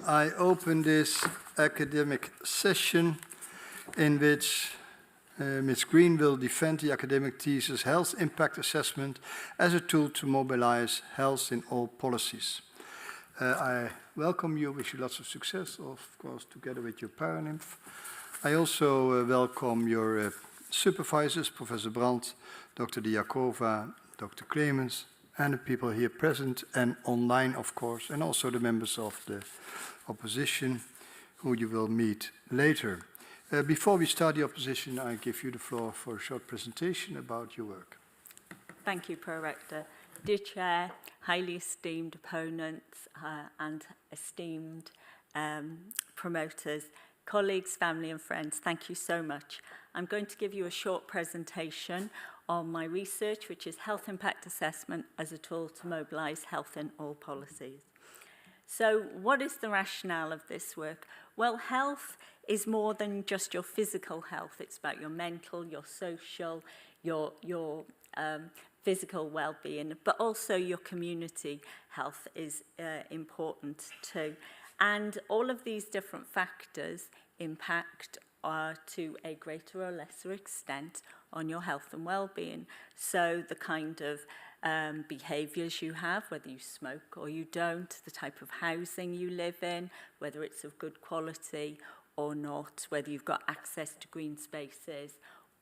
I open this academic session in which Ms. Green will defend the academic thesis Health Impact Assessment as a tool to mobilize health in all policies. I welcome you, wish you lots of success, of course, together with your paranymph. I also welcome your supervisors, Professor Brandt, Dr. Diakova, Dr. Clemens, and the people here present and online, of course, and also the members of the opposition, who you will meet later. Before we start the opposition, I give you the floor for a short presentation about your work. Thank you, Pro-Rector. Dear Chair, highly esteemed opponents and esteemed promoters, colleagues, family and friends, thank you so much. I'm going to give you a short presentation on my research, which is Health Impact Assessment as a tool to mobilise health in all policies. So what is the rationale of this work? Well, health is more than just your physical health. It's about your mental, your social, your physical well-being, but also your community health is important too. And all of these different factors impact to a greater or lesser extent on your health and well-being. So the kind of behaviours you have, whether you smoke or you don't, the type of housing you live in, whether it's of good quality or not, whether you've got access to green spaces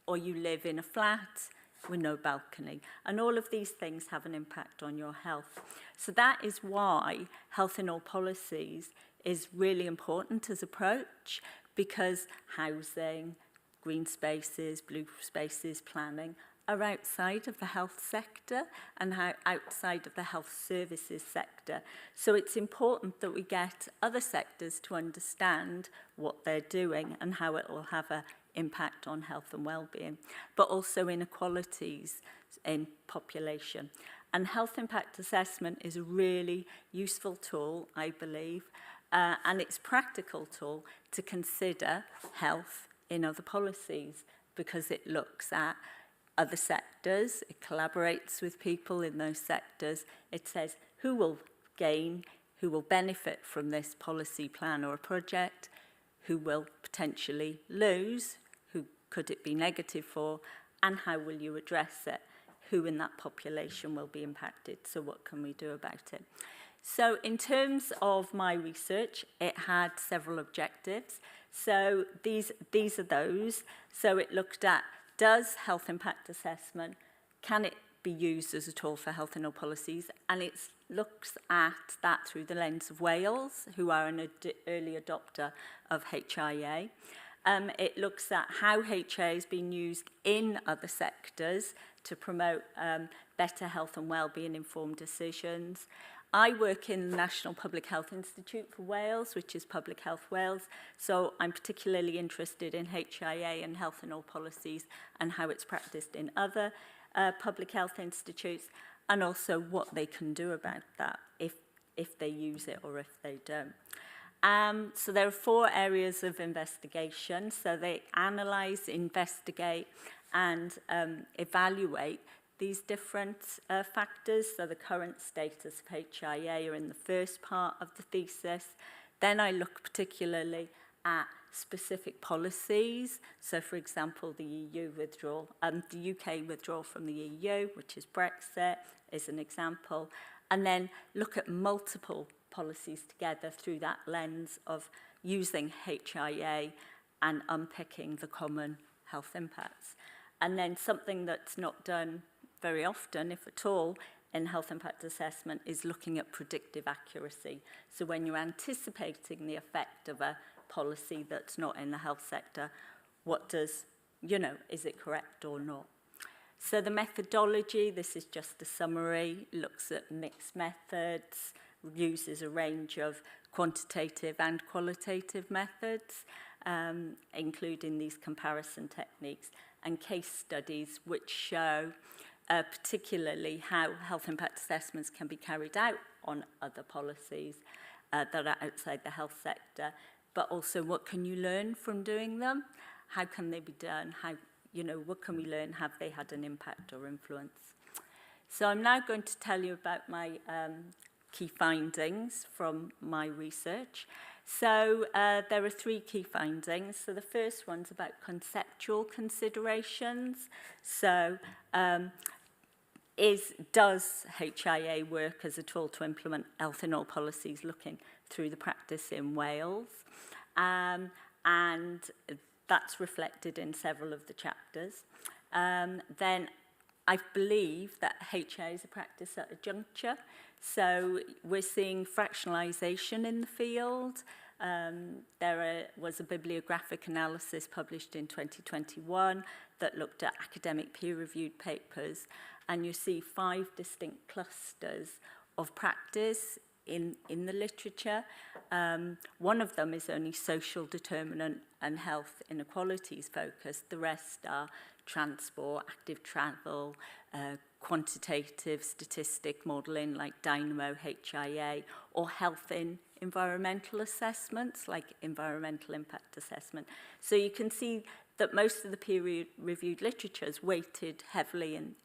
or you live in a flat with no balcony. And all of these things have an impact on your health. So that is why health in all policies is really important as approach, because housing, green spaces, blue spaces, planning are outside of the health sector and outside of the health services sector. So it's important that we get other sectors to understand what they're doing and how it will have an impact on health and well-being, but also inequalities in population. And health impact assessment is a really useful tool, I believe, and it's a practical tool to consider health in other policies, because it looks at other sectors, it collaborates with people in those sectors, it says who will gain, who will benefit from this policy plan or a project, who will potentially lose, who could it be negative for, and how will you address it, who in that population will be impacted, so what can we do about it. So in terms of my research, it had several objectives. So these are those. So it looked at, does health impact assessment, can it be used as a tool for health in all policies? And it looks at that through the lens of Wales, who are an early adopter of HIA. It looks at how HIA has been used in other sectors to promote better health and well-being informed decisions. I work in the National Public Health Institute for Wales, which is Public Health Wales, so I'm particularly interested in HIA and health in all policies and how it's practiced in other public health institutes, and also what they can do about that if they use it or if they don't. So there are 4 areas of investigation. So they analyse, investigate, and evaluate these different factors. So the current status of HIA are in the first part of the thesis. Then I look particularly at specific policies. So for example, the EU withdrawal, the UK withdrawal from the EU, which is Brexit, is an example. And then look at multiple policies together through that lens of using HIA and unpicking the common health impacts. And then something that's not done very often, if at all, in health impact assessment is looking at predictive accuracy. So when you're anticipating the effect of a policy that's not in the health sector, what does, is it correct or not? So the methodology, this is just a summary, looks at mixed methods, uses a range of quantitative and qualitative methods, including these comparison techniques and case studies which show particularly how health impact assessments can be carried out on other policies that are outside the health sector, but also what can you learn from doing them? How can they be done? What can we learn? Have they had an impact or influence? So I'm now going to tell you about my key findings from my research. So there are 3 key findings. So the first one's about conceptual considerations. So does HIA work as a tool to implement health in all policies, looking through the practice in Wales? And that's reflected in several of the chapters. Then I believe that HIA is a practice at a juncture. So we're seeing fractionalisation in the field. Was a bibliographic analysis published in 2021 that looked at academic peer-reviewed papers, and you see 5 distinct clusters of practice in the literature. One of them is only social determinant and health inequalities focused. The rest are transport, active travel, quantitative statistic modelling like Dynamo, HIA, or health in environmental assessments like environmental impact assessment. So you can see that most of the peer-reviewed literature is weighted heavily in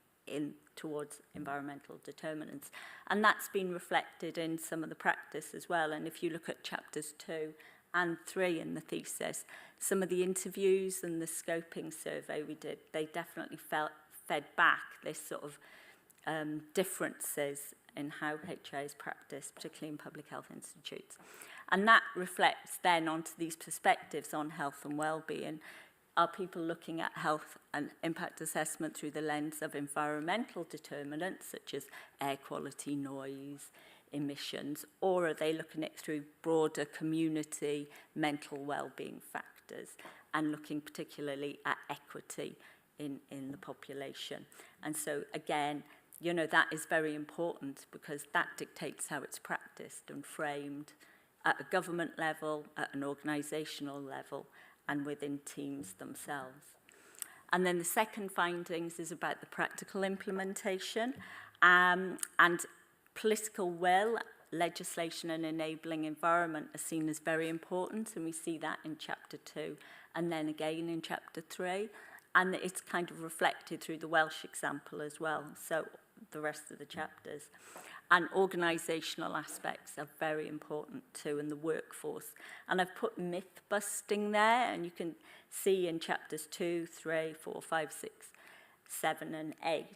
towards environmental determinants. And that's been reflected in some of the practice as well. And if you look at chapters 2 and 3 in the thesis, some of the interviews and the scoping survey we did, they definitely fed back this sort of differences in how HIA is practiced, particularly in public health institutes. And that reflects then onto these perspectives on health and well-being. Are people looking at health and impact assessment through the lens of environmental determinants, such as air quality, noise, emissions, or are they looking at it through broader community mental well-being factors and looking particularly at equity in the population? And so, again, you know, that is very important because that dictates how it's practiced and framed at a government level, at an organisational level, and within teams themselves. And then the second findings is about the practical implementation and political will, legislation and enabling environment are seen as very important, and we see that in chapter 2 and then again in chapter 3. And it's kind of reflected through the Welsh example as well, so the rest of the chapters. And organisational aspects are very important too in the workforce. And I've put myth busting there, and you can see in chapters 2, 3, 4, 5, 6, 7 and 8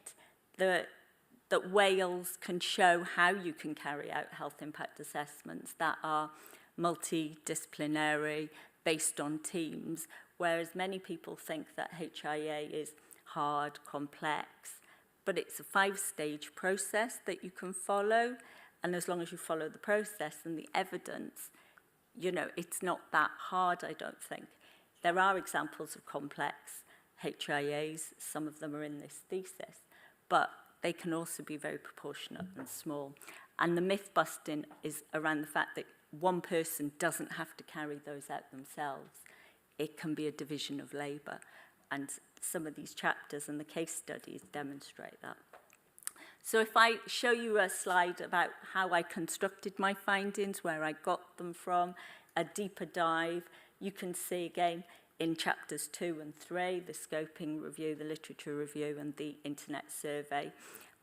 that Wales can show how you can carry out health impact assessments that are multidisciplinary, based on teams, whereas many people think that HIA is hard, complex, but it's a 5-stage process that you can follow, and as long as you follow the process and the evidence, you know, it's not that hard, I don't think. There are examples of complex HIAs, some of them are in this thesis, but they can also be very proportionate and small. And the myth busting is around the fact that one person doesn't have to carry those out themselves. It can be a division of labour. And some of these chapters and the case studies demonstrate that. So if I show you a slide about how I constructed my findings, where I got them from, a deeper dive, you can see again in chapters 2 and 3, the scoping review, the literature review, and the internet survey,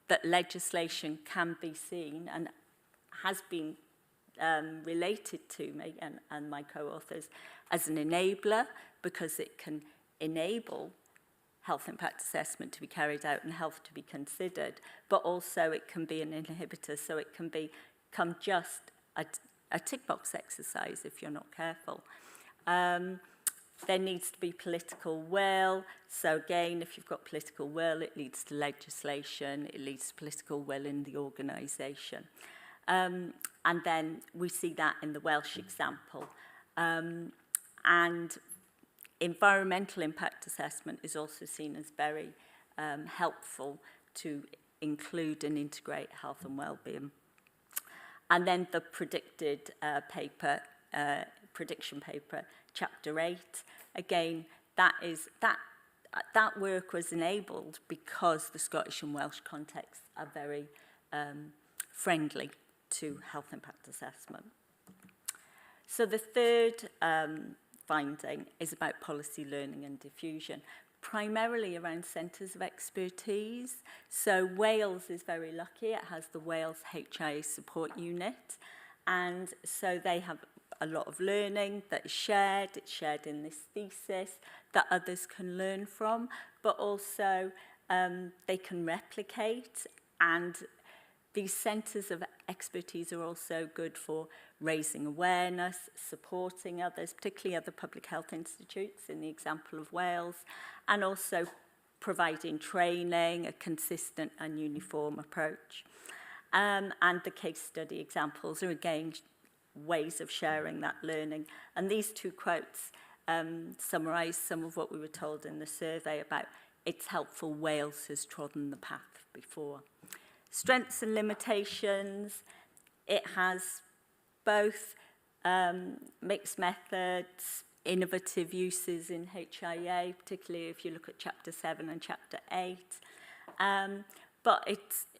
that legislation can be seen and has been related to me and my co-authors as an enabler, because it can enable health impact assessment to be carried out and health to be considered, but also it can be an inhibitor, so it can become just a tick box exercise if you're not careful. There needs to be political will, so again, if you've got political will, it leads to legislation, it leads to political will in the organisation. And then we see that in the Welsh example. And environmental impact assessment is also seen as very helpful to include and integrate health and well-being. And then the predicted prediction paper, chapter 8, again, that work was enabled because the Scottish and Welsh contexts are very friendly to health impact assessment. So the third finding is about policy learning and diffusion. primarily around centres of expertise. So Wales is very lucky. It has the Wales HIA support unit. And so they have a lot of learning that is shared. It's shared in this thesis that others can learn from, but also they can replicate. And these centres of expertise are also good for raising awareness, supporting others, particularly other public health institutes in the example of Wales, and also providing training, a consistent and uniform approach. And the case study examples are again ways of sharing that learning. And these two quotes summarise some of what we were told in the survey about it's helpful Wales has trodden the path before. Strengths and limitations, it has both mixed methods, innovative uses in HIA, particularly if you look at Chapter 7 and Chapter 8. But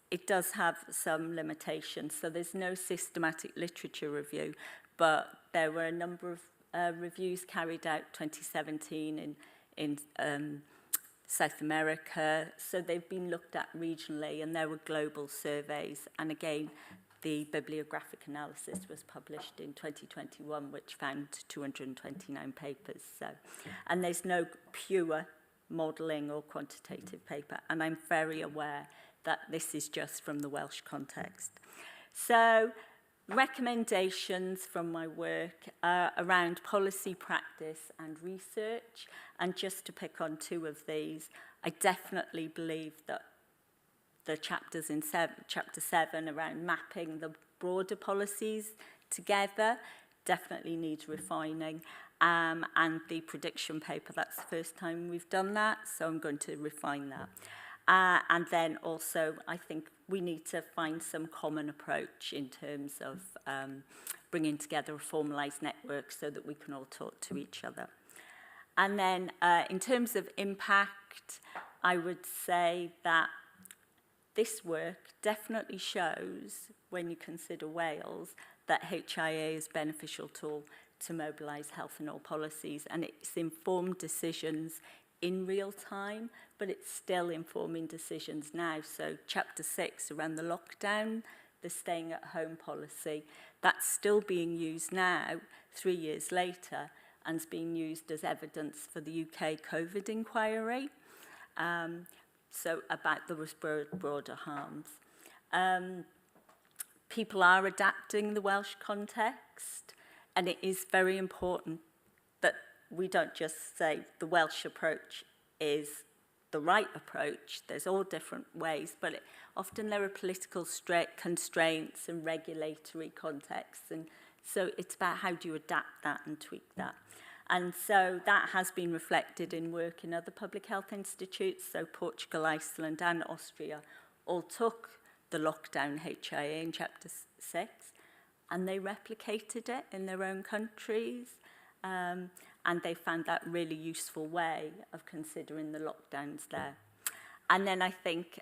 it does have some limitations. So there's no systematic literature review, but there were a number of reviews carried out 2017 in South America. So they've been looked at regionally, and there were global surveys. And again, the bibliographic analysis was published in 2021, which found 229 papers. So, and there's no pure modelling or quantitative paper. And I'm very aware that this is just from the Welsh context. So recommendations from my work around policy, practice and research. And just to pick on two of these, I definitely believe that the chapters in Chapter 7 around mapping the broader policies together definitely needs refining. And the prediction paper, that's the first time we've done that, so I'm going to refine that. And then also, I think we need to find some common approach in terms of bringing together a formalised network so that we can all talk to each other. And then in terms of impact, I would say that this work definitely shows, when you consider Wales, that HIA is a beneficial tool to mobilise health and all policies, and it's informed decisions in real time, but it's still informing decisions now. So Chapter 6 around the lockdown, the staying at home policy, that's still being used now, 3 years later, and is being used as evidence for the UK COVID inquiry. So about the broader harms. People are adapting the Welsh context, and it is very important that we don't just say the Welsh approach is the right approach. There's all different ways, but often there are political constraints and regulatory contexts, and so it's about how do you adapt that and tweak that. And so that has been reflected in work in other public health institutes. So Portugal, Iceland and Austria all took the lockdown HIA in Chapter 6 and they replicated it in their own countries. And they found that really useful way of considering the lockdowns there. And then I think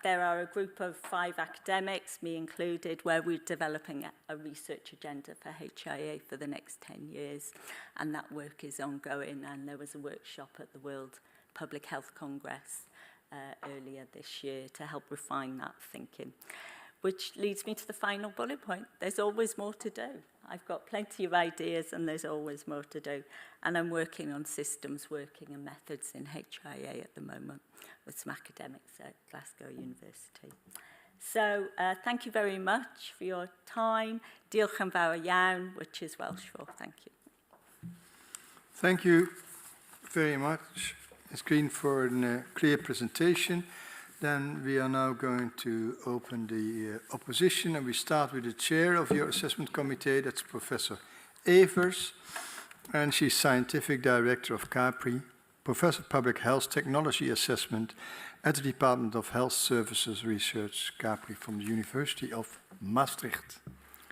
there are a group of 5 academics, me included, where we're developing a research agenda for HIA for the next 10 years. And that work is ongoing. And there was a workshop at the World Public Health Congress earlier this year to help refine that thinking. Which leads me to the final bullet point. There's always more to do. I've got plenty of ideas and there's always more to do. And I'm working on systems working and methods in HIA at the moment with some academics at Glasgow University. So thank you very much for your time. Diolch yn fawr iawn, which is Welsh for thank you. Thank you very much, Ms. Green, for a clear presentation. Then we are now going to open the opposition, and we start with the chair of your assessment committee, that's Professor Evers, and she's Scientific Director of CAPRI, Professor of Public Health Technology Assessment at the Department of Health Services Research, CAPRI, from the University of Maastricht.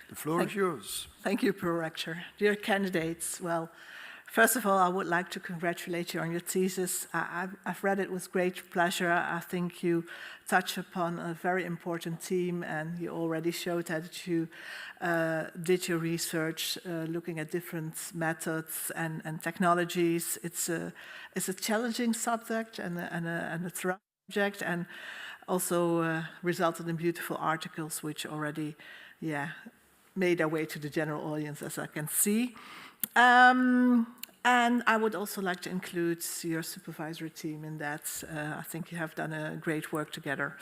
The floor is yours. Thank you, Pro-Rector. Dear candidates, well, First of all, I would like to congratulate you on your thesis. I've read it with great pleasure. I think you touch upon a very important theme, and you already showed that you did your research looking at different methods and technologies. It's a challenging subject and a thorough subject, and also resulted in beautiful articles which already made their way to the general audience, as I can see. And I would also like to include your supervisory team in that. I think you have done a great work together.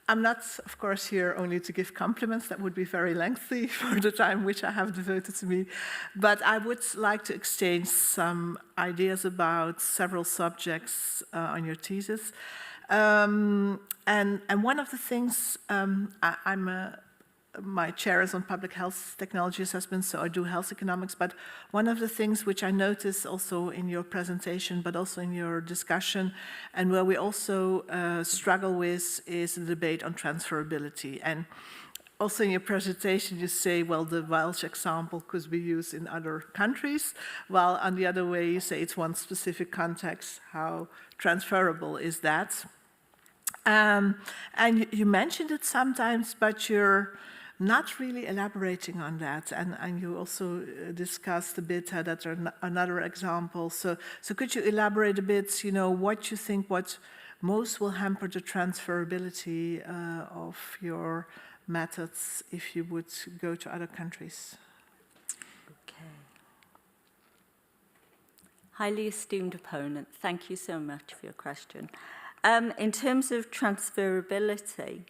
I'm not, of course, here only to give compliments. That would be very lengthy for the time which I have devoted to me. But I would like to exchange some ideas about several subjects on your thesis. And one of the things, my chair is on public health technology assessment, so I do health economics, but one of the things which I noticed also in your presentation, but also in your discussion, and where we also struggle with, is the debate on transferability. And also in your presentation, you say, well, the Welsh example could be used in other countries, while on the other way, you say it's one specific context. How transferable is that? And you mentioned it sometimes, but you're not really elaborating on that. And you also discussed a bit that are another example. So could you elaborate a bit, what you think what most will hamper the transferability of your methods if you would go to other countries? Okay. Highly esteemed opponent, thank you so much for your question. In terms of transferability,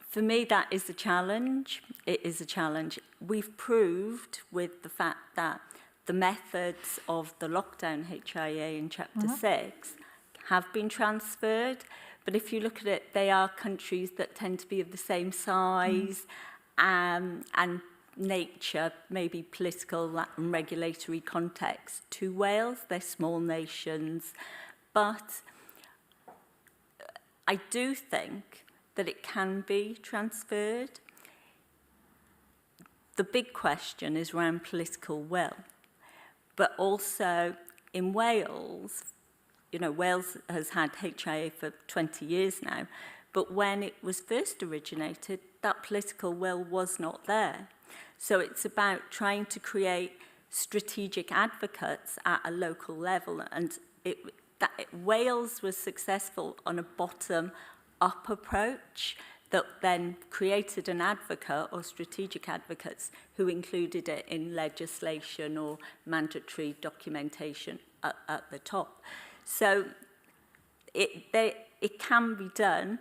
for me, that is a challenge. It is a challenge. We've proved with the fact that the methods of the lockdown HIA in Chapter 6 have been transferred. But if you look at it, they are countries that tend to be of the same size and nature, maybe political and regulatory context to Wales. They're small nations. But I do think that it can be transferred. The big question is around political will. But also in Wales, Wales has had HIA for 20 years now, but when it was first originated, that political will was not there. So it's about trying to create strategic advocates at a local level, and Wales was successful on a bottom-up approach that then created an advocate or strategic advocates who included it in legislation or mandatory documentation at the top. So it can be done.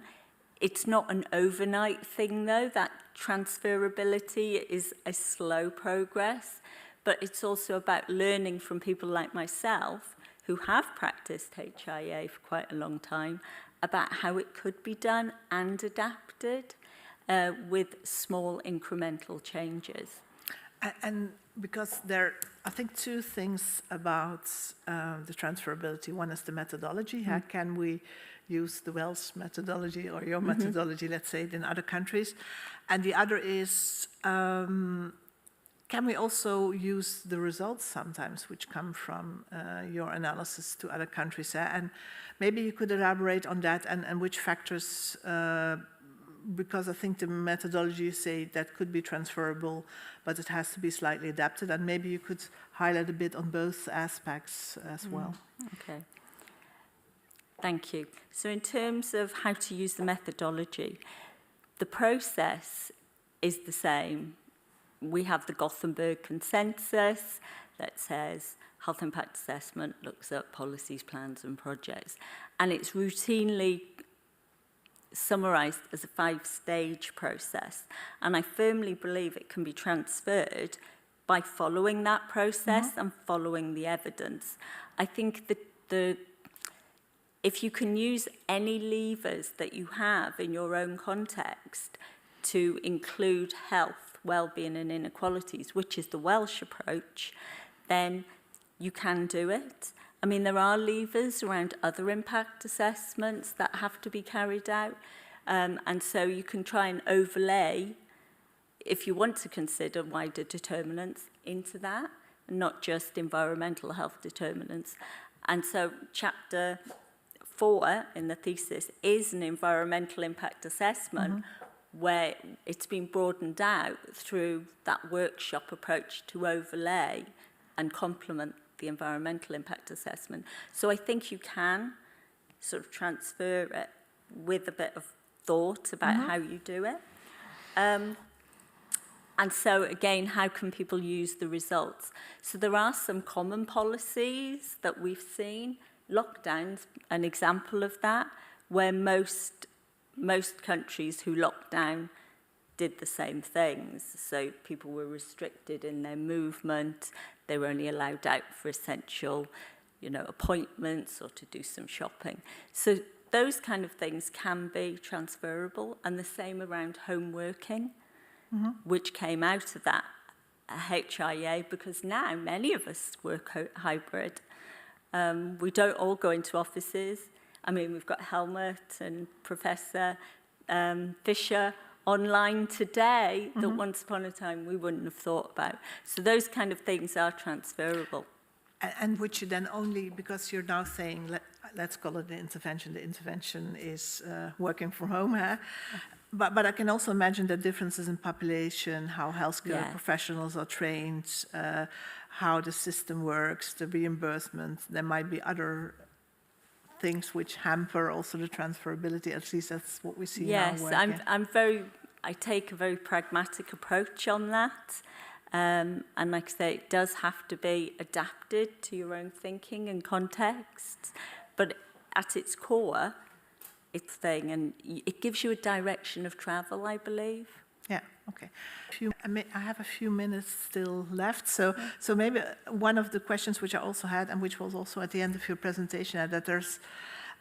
It's not an overnight thing, though. That transferability is a slow progress, but it's also about learning from people like myself who have practiced HIA for quite a long time about how it could be done and adapted with small incremental changes. And because there are, I think, two things about the transferability. One is the methodology. How can we use the Welsh methodology or your methodology, let's say, in other countries? And the other is, can we also use the results sometimes which come from your analysis to other countries? And maybe you could elaborate on that and which factors, because I think the methodology, you say, that could be transferable, but it has to be slightly adapted. And maybe you could highlight a bit on both aspects as well. Okay. Thank you. So in terms of how to use the methodology, the process is the same. We have the Gothenburg consensus that says health impact assessment looks at policies, plans and projects. And it's routinely summarised as a 5-stage process. And I firmly believe it can be transferred by following that process and following the evidence. I think that if you can use any levers that you have in your own context to include health, well-being and inequalities, which is the Welsh approach, then you can do it. I mean, there are levers around other impact assessments that have to be carried out. And so you can try and overlay, if you want to consider wider determinants, into that. not just environmental health determinants. And so chapter 4 in the thesis is an environmental impact assessment where it's been broadened out through that workshop approach to overlay and complement the environmental impact assessment. So I think you can sort of transfer it with a bit of thought about how you do it. And so, again, how can people use the results? So there are some common policies that we've seen. Lockdown's an example of that, where most countries who locked down did the same things. So people were restricted in their movement. They were only allowed out for essential, appointments or to do some shopping. So those kind of things can be transferable, and the same around home working, which came out of that HIA, because now many of us work hybrid. We don't all go into offices. I mean, we've got Helmut and Professor Fisher online today that once upon a time we wouldn't have thought about. So those kind of things are transferable. And would you then only, because you're now saying, let's call it the intervention is working from home, huh? But I can also imagine the differences in population, how healthcare professionals are trained, how the system works, the reimbursement. There might be other things which hamper also the transferability. At least that's what we see now. Yes, I take a very pragmatic approach on that. And like I say, it does have to be adapted to your own thinking and context. But at its core, it's thing, and it gives you a direction of travel, I believe. Yeah, okay. I have a few minutes still left, so maybe one of the questions which I also had, and which was also at the end of your presentation, that there's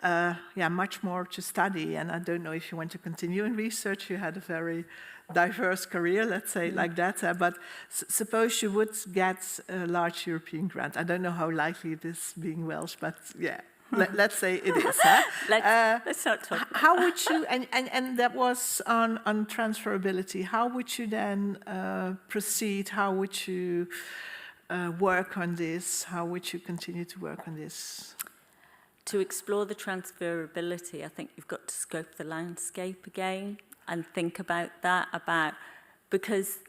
much more to study, and I don't know if you want to continue in research. You had a very diverse career, let's say, like that, but suppose you would get a large European grant. I don't know how likely it is being Welsh, but yeah. Let's say it is. Huh? Let's not talk about how would you, and that was on transferability, how would you then proceed? How would you work on this? How would you continue to work on this? To explore the transferability, I think you've got to scope the landscape again and think about that, because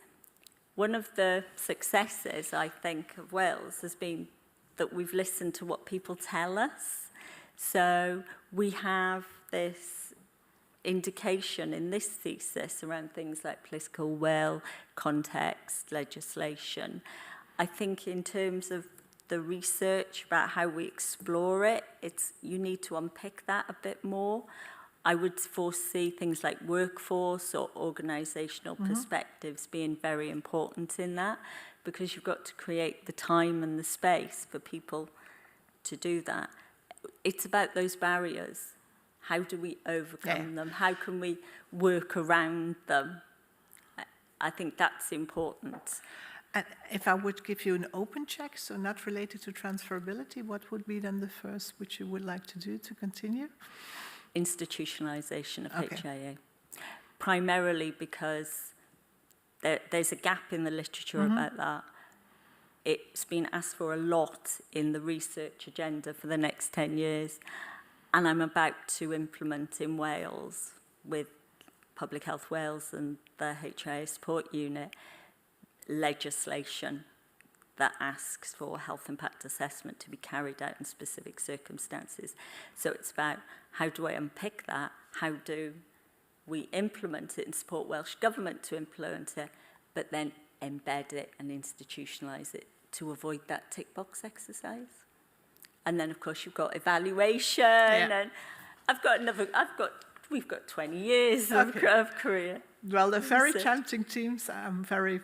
one of the successes, I think, of Wales has been that we've listened to what people tell us. So we have this indication in this thesis around things like political will, context, legislation. I think in terms of the research about how we explore it, you need to unpick that a bit more. I would foresee things like workforce or organisational perspectives being very important in that, because you've got to create the time and the space for people to do that. It's about those barriers. How do we overcome them? How can we work around them? I think that's important. And if I would give you an open check, so not related to transferability, what would be then the first which you would like to do to continue? Institutionalisation of HIA. Primarily because there's a gap in the literature about that. It's been asked for a lot in the research agenda for the next 10 years. And I'm about to implement in Wales, with Public Health Wales and the HIA support unit, legislation that asks for health impact assessment to be carried out in specific circumstances. So it's about, how do I unpick that? How do we implement it and support Welsh Government to implement it, but then embed it and institutionalise it to avoid that tick box exercise? And then, of course, you've got evaluation, and we've got 20 years of career. Well, they're very challenging teams. I'm very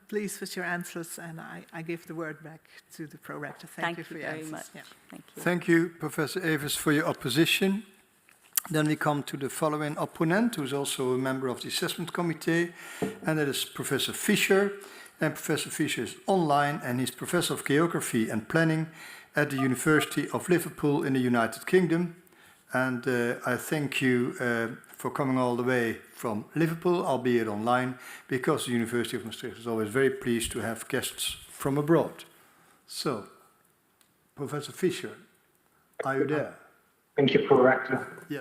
pleased with your answers, and I give the word back to the pro-rector. Thank you for your answers. Much. Yeah. Thank you. Thank you, Professor Evers, for your opposition. Then we come to the following opponent, who is also a member of the assessment committee, and that is Professor Fisher. And Professor Fisher is online, and he's Professor of Geography and Planning at the University of Liverpool in the United Kingdom. And I thank you for coming all the way from Liverpool, albeit online, because the University of Maastricht is always very pleased to have guests from abroad. So, Professor Fischer, are you there? Thank you, Prorector. Yeah.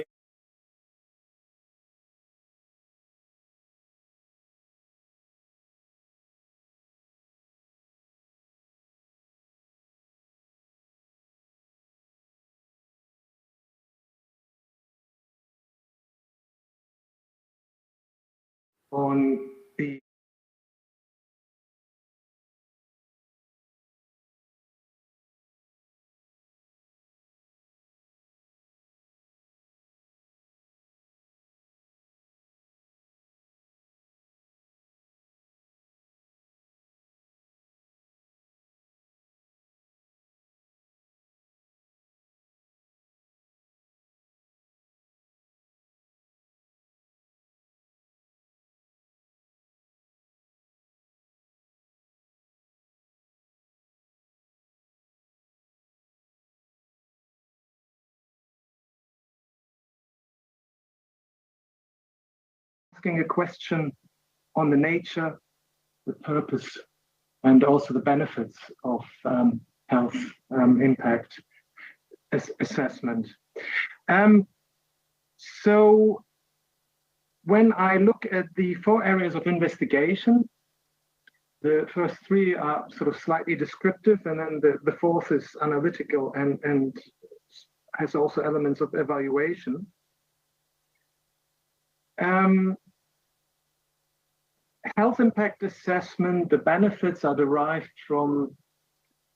On the asking a question on the nature, the purpose, and also the benefits of health impact assessment. So when I look at the 4 areas of investigation, the first 3 are sort of slightly descriptive, and then the 4th is analytical and has also elements of evaluation. Health impact assessment, the benefits are derived from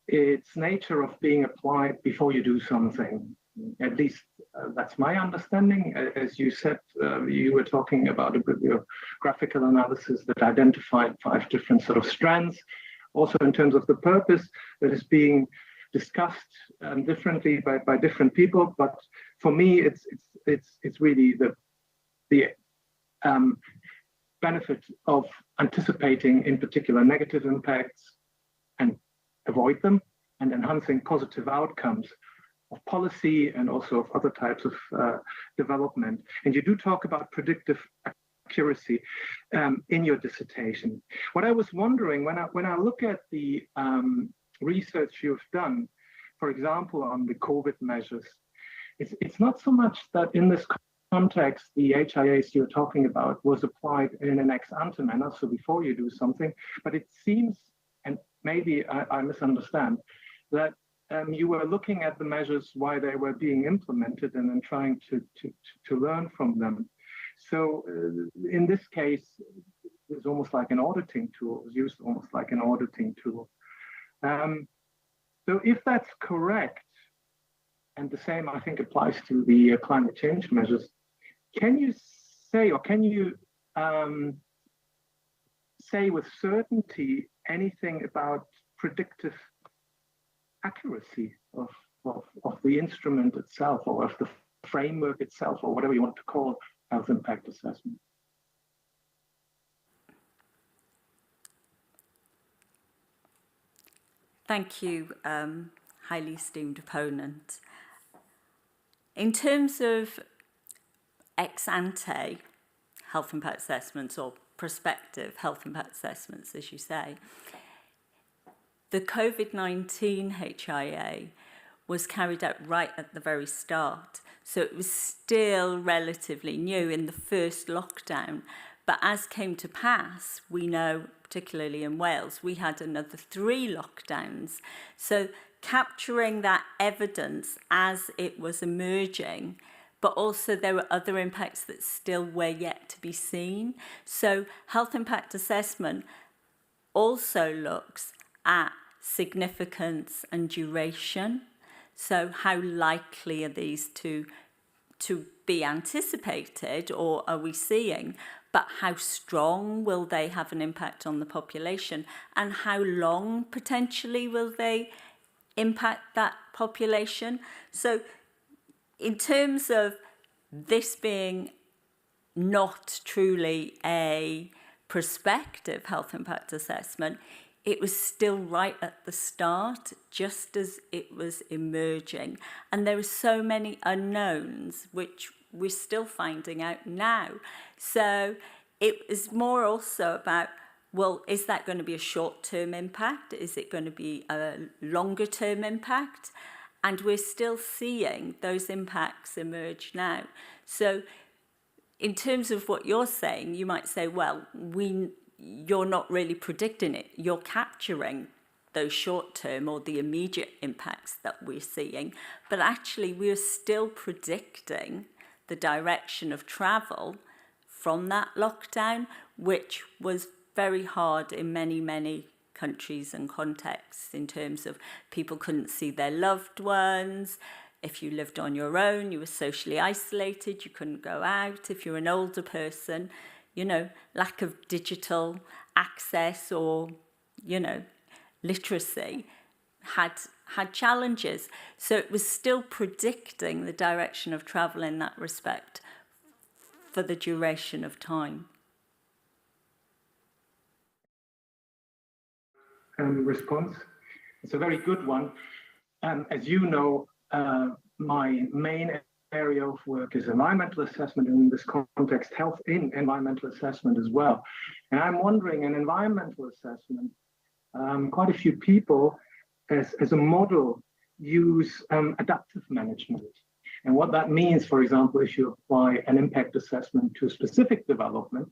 its nature of being applied before you do something. At least that's my understanding. As you said, you were talking about a bibliographical analysis that identified 5 different sort of strands. Also in terms of the purpose that is being discussed differently by different people. But for me, it's really the benefit of anticipating, in particular, negative impacts and avoid them, and enhancing positive outcomes of policy and also of other types of development. And you do talk about predictive accuracy in your dissertation. What I was wondering, when I look at the research you've done, for example, on the COVID measures, it's not so much that in this context, the HIAs you're talking about was applied in an ex-ante manner, so before you do something, but it seems, and maybe I misunderstand, that you were looking at the measures while they were being implemented and then trying to learn from them. So in this case, it was almost like an auditing tool, it was used almost like an auditing tool. So if that's correct, and the same I think applies to the climate change measures, can you say, or can you say with certainty anything about predictive accuracy of the instrument itself, or of the framework itself, or whatever you want to call health impact assessment? Thank you, highly esteemed opponent. In terms of ex-ante health impact assessments, or prospective health impact assessments, as you say, the COVID-19 HIA was carried out right at the very start. So it was still relatively new in the first lockdown. But as came to pass, we know, particularly in Wales, we had another 3 lockdowns. So capturing that evidence as it was emerging, but also there were other impacts that still were yet to be seen. So health impact assessment also looks at significance and duration. So how likely are these to be anticipated, or are we seeing? But how strong will they have an impact on the population, and how long potentially will they impact that population? So in terms of this being not truly a prospective health impact assessment, it was still right at the start, just as it was emerging. And there are so many unknowns, which we're still finding out now. So it is more also about well, is that going to be a short-term impact? Is it going to be a longer-term impact? And we're still seeing those impacts emerge now. So in terms of what you're saying, you might say, well, you're not really predicting it. You're capturing those short-term or the immediate impacts that we're seeing. But actually, we're still predicting the direction of travel from that lockdown, which was very hard in many, many countries and contexts in terms of people couldn't see their loved ones. If you lived on your own, you were socially isolated, you couldn't go out. If you're an older person, you know, lack of digital access or, you know, literacy had challenges. So it was still predicting the direction of travel in that respect for the duration of time. Response. It's a very good one. As you know, my main area of work is environmental assessment, and in this context, health in environmental assessment as well. And I'm wondering, in environmental assessment, quite a few people as a model use adaptive management. And what that means, for example, if you apply an impact assessment to a specific development,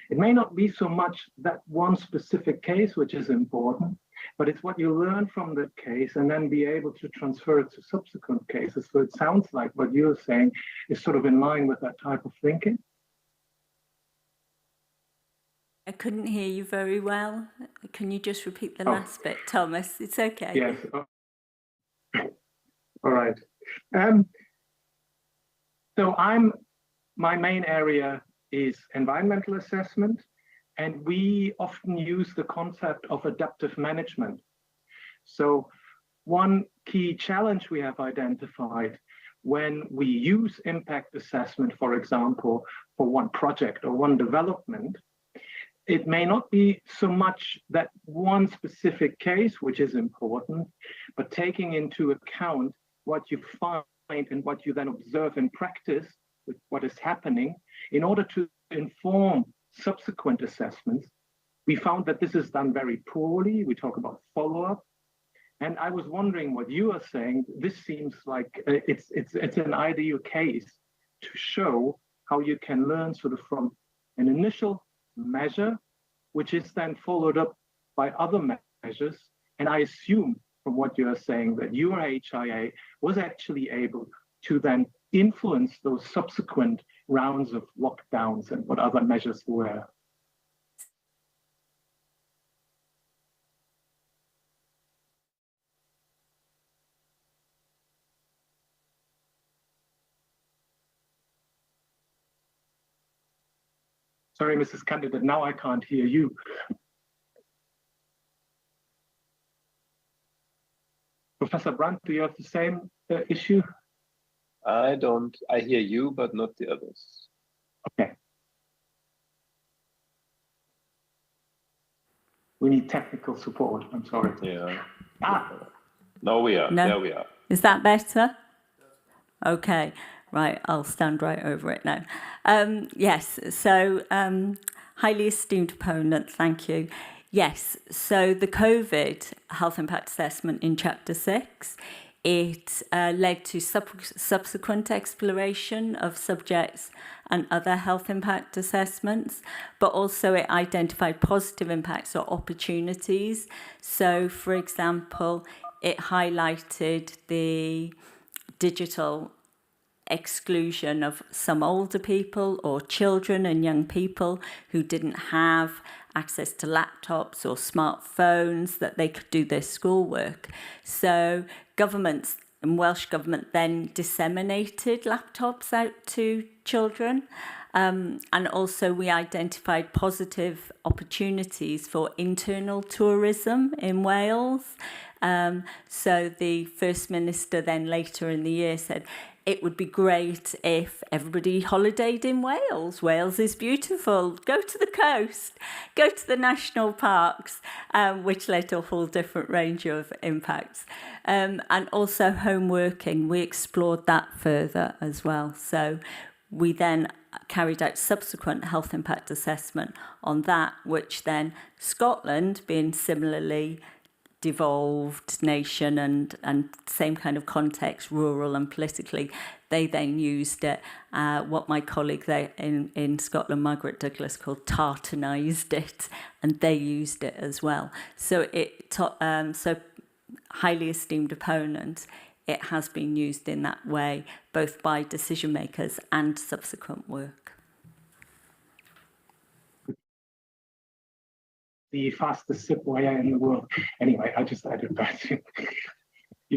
it may not be so much that one specific case which is important, but it's what you learn from that case and then be able to transfer it to subsequent cases. So it sounds like what you're saying is sort of in line with that type of thinking. I couldn't hear you very well. Can you just repeat the last bit, Thomas? It's okay. Yes. All right. So my main area is environmental assessment, and we often use the concept of adaptive management. So one key challenge we have identified when we use impact assessment, for example, for one project or one development, it may not be so much that one specific case, which is important, but taking into account what you find and what you then observe in practice with what is happening in order to inform subsequent assessments. We found that this is done very poorly. We talk about follow-up. And I was wondering what you are saying. This seems like it's an ideal case to show how you can learn sort of from an initial measure, which is then followed up by other measures. And I assume from what you are saying that your HIA was actually able to then influence those subsequent rounds of lockdowns and what other measures were. Sorry, Mrs. Candidate, now I can't hear you. Professor Brandt, do you have the same issue? I don't. I hear you, but not the others. Okay. We need technical support. I'm sorry. Yeah. No, we are. No. There we are. Is that better? Okay. Right. I'll stand right over it now. Yes. So, highly esteemed opponent, thank you. Yes. So the COVID health impact assessment in Chapter 6, it led to subsequent exploration of subjects and other health impact assessments, but also it identified positive impacts or opportunities. So, for example, it highlighted the digital exclusion of some older people or children and young people who didn't have access to laptops or smartphones that they could do their schoolwork. So governments and Welsh Government then disseminated laptops out to children. And also we identified positive opportunities for internal tourism in Wales. So the First Minister then later in the year said, it would be great if everybody holidayed in Wales. Wales is beautiful. Go to the coast, go to the national parks, which led to a whole different range of impacts. And also home working, we explored that further as well. So We then carried out subsequent health impact assessment on that, which then Scotland, being similarly devolved nation and same kind of context, rural and politically, they then used it, what my colleague there in Scotland, Margaret Douglas, called tartanised it, and they used it as well. So so highly esteemed opponents, it has been used in that way, both by decision makers and subsequent work. The fastest citoyen in the world. Anyway, I just added that to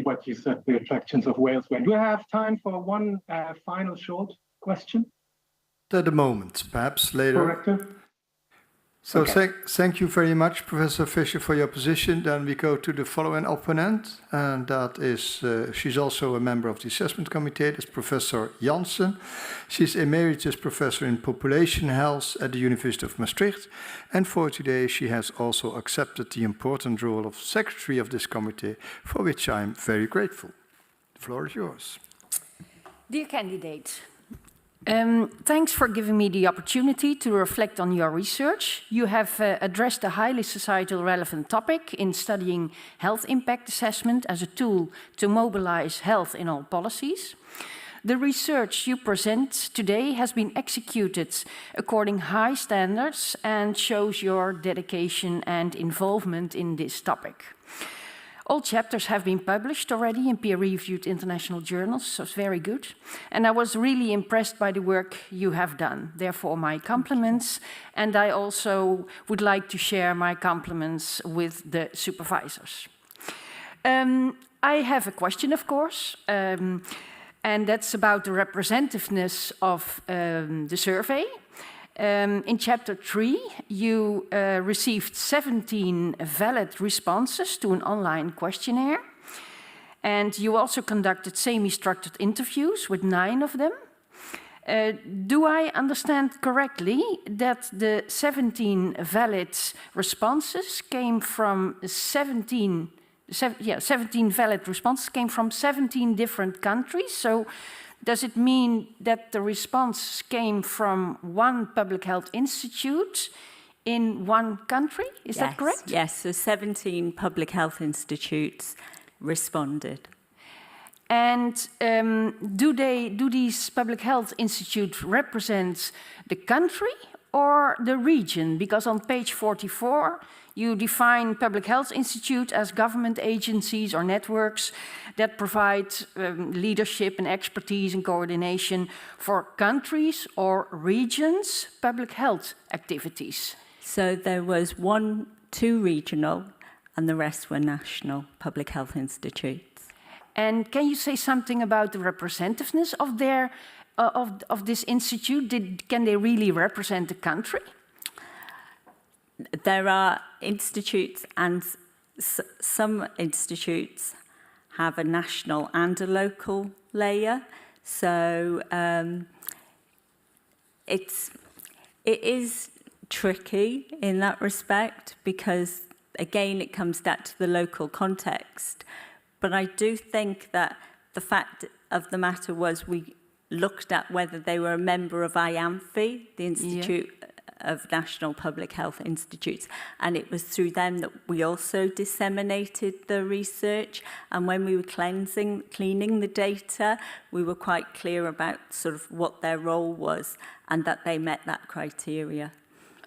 what you said, the attractions of Wales. Do we have time for one final short question? At the moment, perhaps later. Corrector? So Okay. thank you very much, Professor Fischer, for your position. Then we go to the following opponent, and that is, she's also a member of the assessment committee, that's Professor Janssen. She's emeritus professor in population health at the University of Maastricht, and for today she has also accepted the important role of secretary of this committee, for which I'm very grateful. The floor is yours. Dear candidate, thanks for giving me the opportunity to reflect on your research. You have addressed a highly societal relevant topic in studying health impact assessment as a tool to mobilize health in all policies. The research you present today has been executed according high standards and shows your dedication and involvement in this topic. All chapters have been published already in peer-reviewed international journals, so it's very good. And I was really impressed by the work you have done. Therefore, my compliments. And I also would like to share my compliments with the supervisors. I have a question, of course, and that's about the representativeness of the survey. In chapter 3, you received 17 valid responses to an online questionnaire. And you also conducted semi-structured interviews with 9 of them. Do I understand correctly that the 17 valid responses came from 17 valid responses came from 17 different countries? So does it mean that the response came from one public health institute in one country? Is that correct? Yes, so 17 public health institutes responded. And do these public health institutes represent the country or the region? Because on page 44, you define public health institute as government agencies or networks that provide leadership and expertise and coordination for countries or regions' public health activities. So there was 2 regional and the rest were national public health institutes. And can you say something about the representativeness of their of this institute? Can they really represent the country? There are institutes, and some institutes have a national and a local layer. So it is tricky in that respect because, again, it comes back to the local context. But I do think that the fact of the matter was we looked at whether they were a member of IAMPHI, the Institute of National Public Health Institutes, and it was through them that we also disseminated the research. And when we were cleaning the data, we were quite clear about sort of what their role was and that they met that criteria.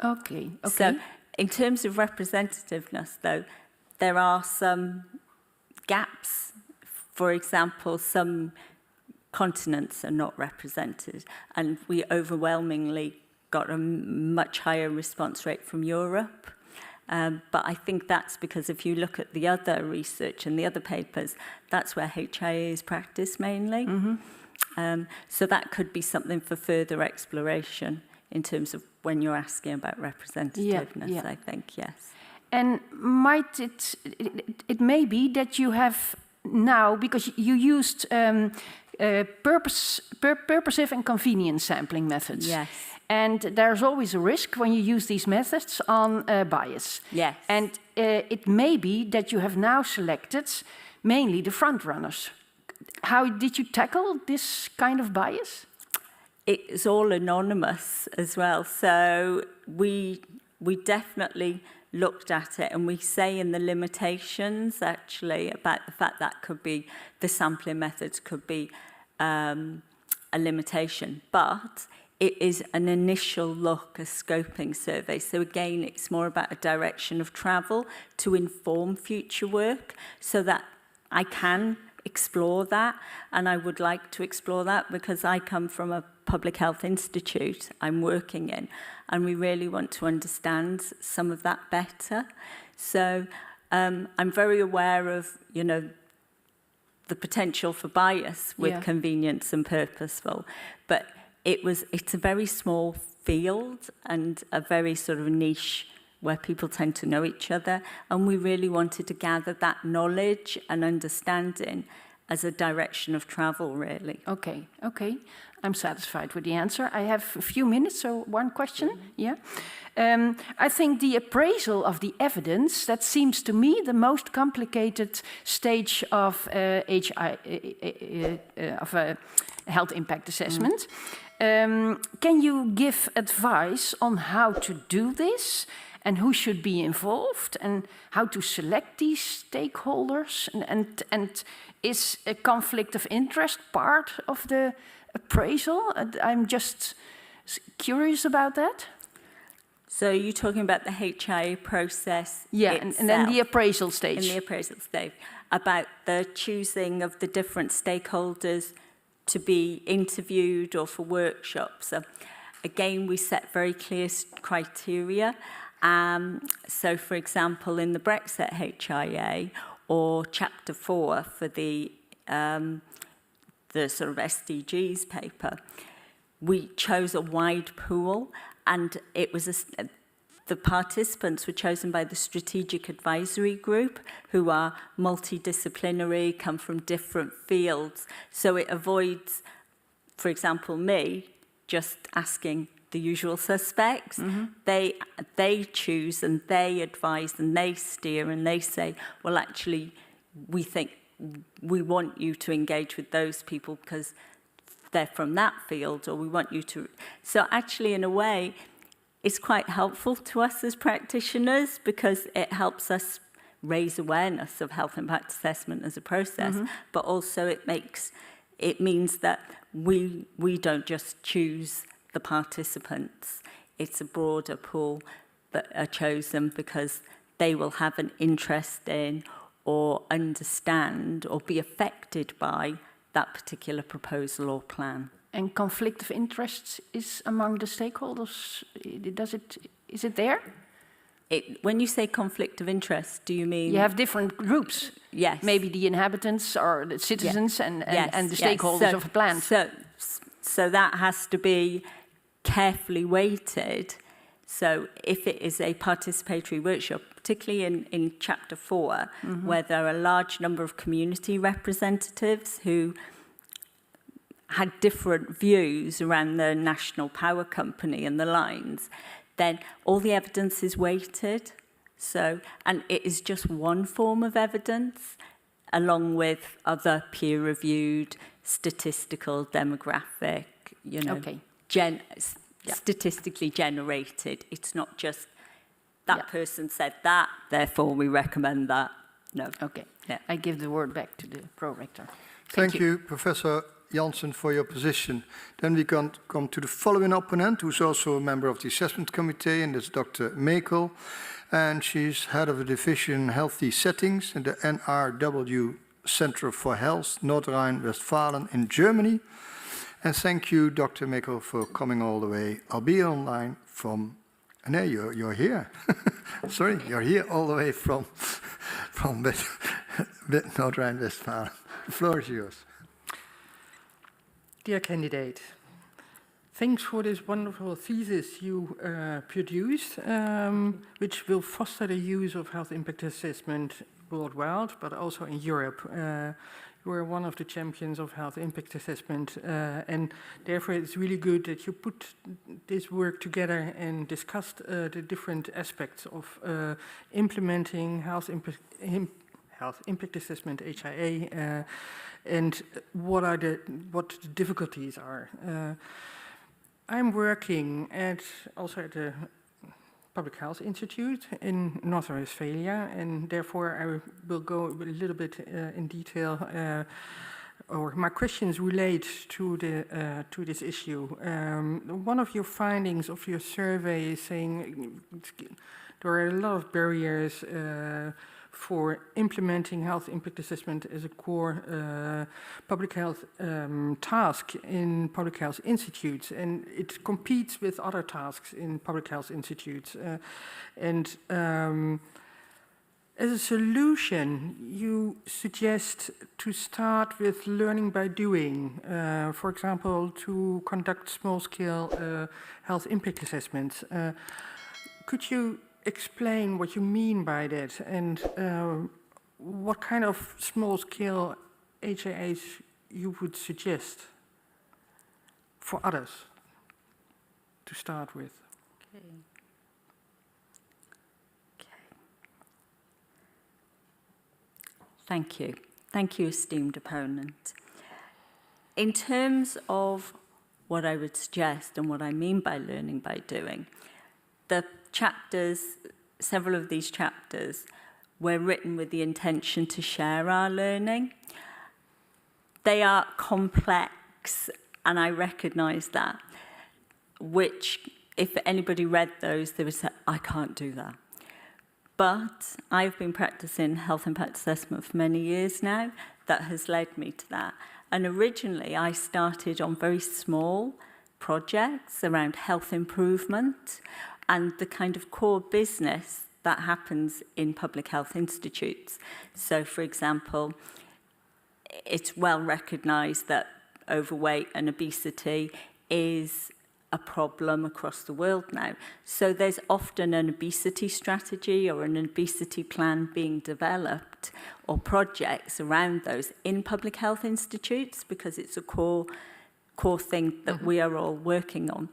Okay. So in terms of representativeness, though, there are some gaps. For example, some continents are not represented, and we overwhelmingly got a much higher response rate from Europe. But I think that's because if you look at the other research and the other papers, that's where HIA is practiced mainly. Mm-hmm. So that could be something for further exploration in terms of when you're asking about representativeness, I think, yes. And might it may be that you have now, because you used purposive and convenience sampling methods. Yes. And there's always a risk when you use these methods on bias. Yes. And it may be that you have now selected mainly the front runners. How did you tackle this kind of bias? it's all anonymous as well. So we definitely looked at it, and we say in the limitations actually about the fact that could be the sampling methods could be a limitation, but it is an initial look, a scoping survey. So again, it's more about a direction of travel to inform future work, so that I can explore that, and I would like to explore that because I come from a public health institute I'm working in, and we really want to understand some of that better. So I'm very aware of, you know, the potential for bias with convenience and purposeful, but it's a very small field and a very sort of niche where people tend to know each other, and we really wanted to gather that knowledge and understanding as a direction of travel, really. Okay, okay. I'm satisfied with the answer. I have a few minutes, so one question. Yeah. I think the appraisal of the evidence, that seems to me the most complicated stage of a health impact assessment. Can you give advice on how to do this, and who should be involved, and how to select these stakeholders? And is a conflict of interest part of the appraisal? I'm just curious about that. So you're talking about the HIA process and then the appraisal stage. In the appraisal stage, about the choosing of the different stakeholders to be interviewed or for workshops. So again, we set very clear criteria. So for example, in the Brexit HIA or Chapter 4 for the sort of SDGs paper, we chose a wide pool, and it was the participants were chosen by the Strategic Advisory Group, who are multidisciplinary, come from different fields. So it avoids, for example, me just asking the usual suspects. They choose and they advise and they steer and they say, well, actually, we think we want you to engage with those people because they're from that field, or we want you to. So actually, in a way, it's quite helpful to us as practitioners because it helps us raise awareness of health impact assessment as a process, but also it means that we don't just choose the participants. It's a broader pool that are chosen because they will have an interest in or understand or be affected by that particular proposal or plan. And conflict of interest is among the stakeholders. Is it there? When you say conflict of interest, do you mean... You have different groups. Yes. Maybe the inhabitants or the citizens and the stakeholders of a plan. So that has to be carefully weighted. So if it is a participatory workshop, particularly in Chapter 4, where there are a large number of community representatives who had different views around the national power company and the lines, then all the evidence is weighted. So, and it is just one form of evidence, along with other peer-reviewed, statistical, demographic, statistically generated. It's not just that person said that, therefore we recommend that. No. Okay. Yeah. I give the word back to the pro-rector. Thank you, Professor Janssen, for your position. Then we can come to the following opponent, who's also a member of the assessment committee, and that's Dr. Mekel. And she's head of the division Healthy Settings in the NRW Center for Health, North Rhine-Westphalia in Germany. And thank you, Dr. Mekel, for coming all the way, albeit online from... No, you're here. Sorry, you're here all the way from North Rhine-Westphalia. The floor is yours. Dear candidate, thanks for this wonderful thesis you produced, which will foster the use of health impact assessment worldwide, but also in Europe. You are one of the champions of health impact assessment, and therefore it's really good that you put this work together and discussed the different aspects of implementing health impact assessment, HIA, and what the difficulties are. I'm working also at the Public Health Institute in North Rhine-Westphalia, and therefore I will go a little bit in detail, or my questions relate to this issue. One of your findings of your survey is saying there are a lot of barriers for implementing health impact assessment as a core public health task in public health institutes, and it competes with other tasks in public health institutes. As a solution, you suggest to start with learning by doing, for example, to conduct small-scale health impact assessments. Could you explain what you mean by that, and what kind of small-scale HIAs you would suggest for others to start with? Okay. Thank you. Thank you, esteemed opponent. In terms of what I would suggest and what I mean by learning by doing, the chapters, several of these chapters, were written with the intention to share our learning. They are complex, and I recognise that, which, if anybody read those, they would say, I can't do that. But I've been practicing health impact assessment for many years now. That has led me to that. And originally, I started on very small projects around health improvement and the kind of core business that happens in public health institutes. So, for example, it's well recognised that overweight and obesity is a problem across the world now. So there's often an obesity strategy or an obesity plan being developed, or projects around those in public health institutes, because it's a core thing that we are all working on.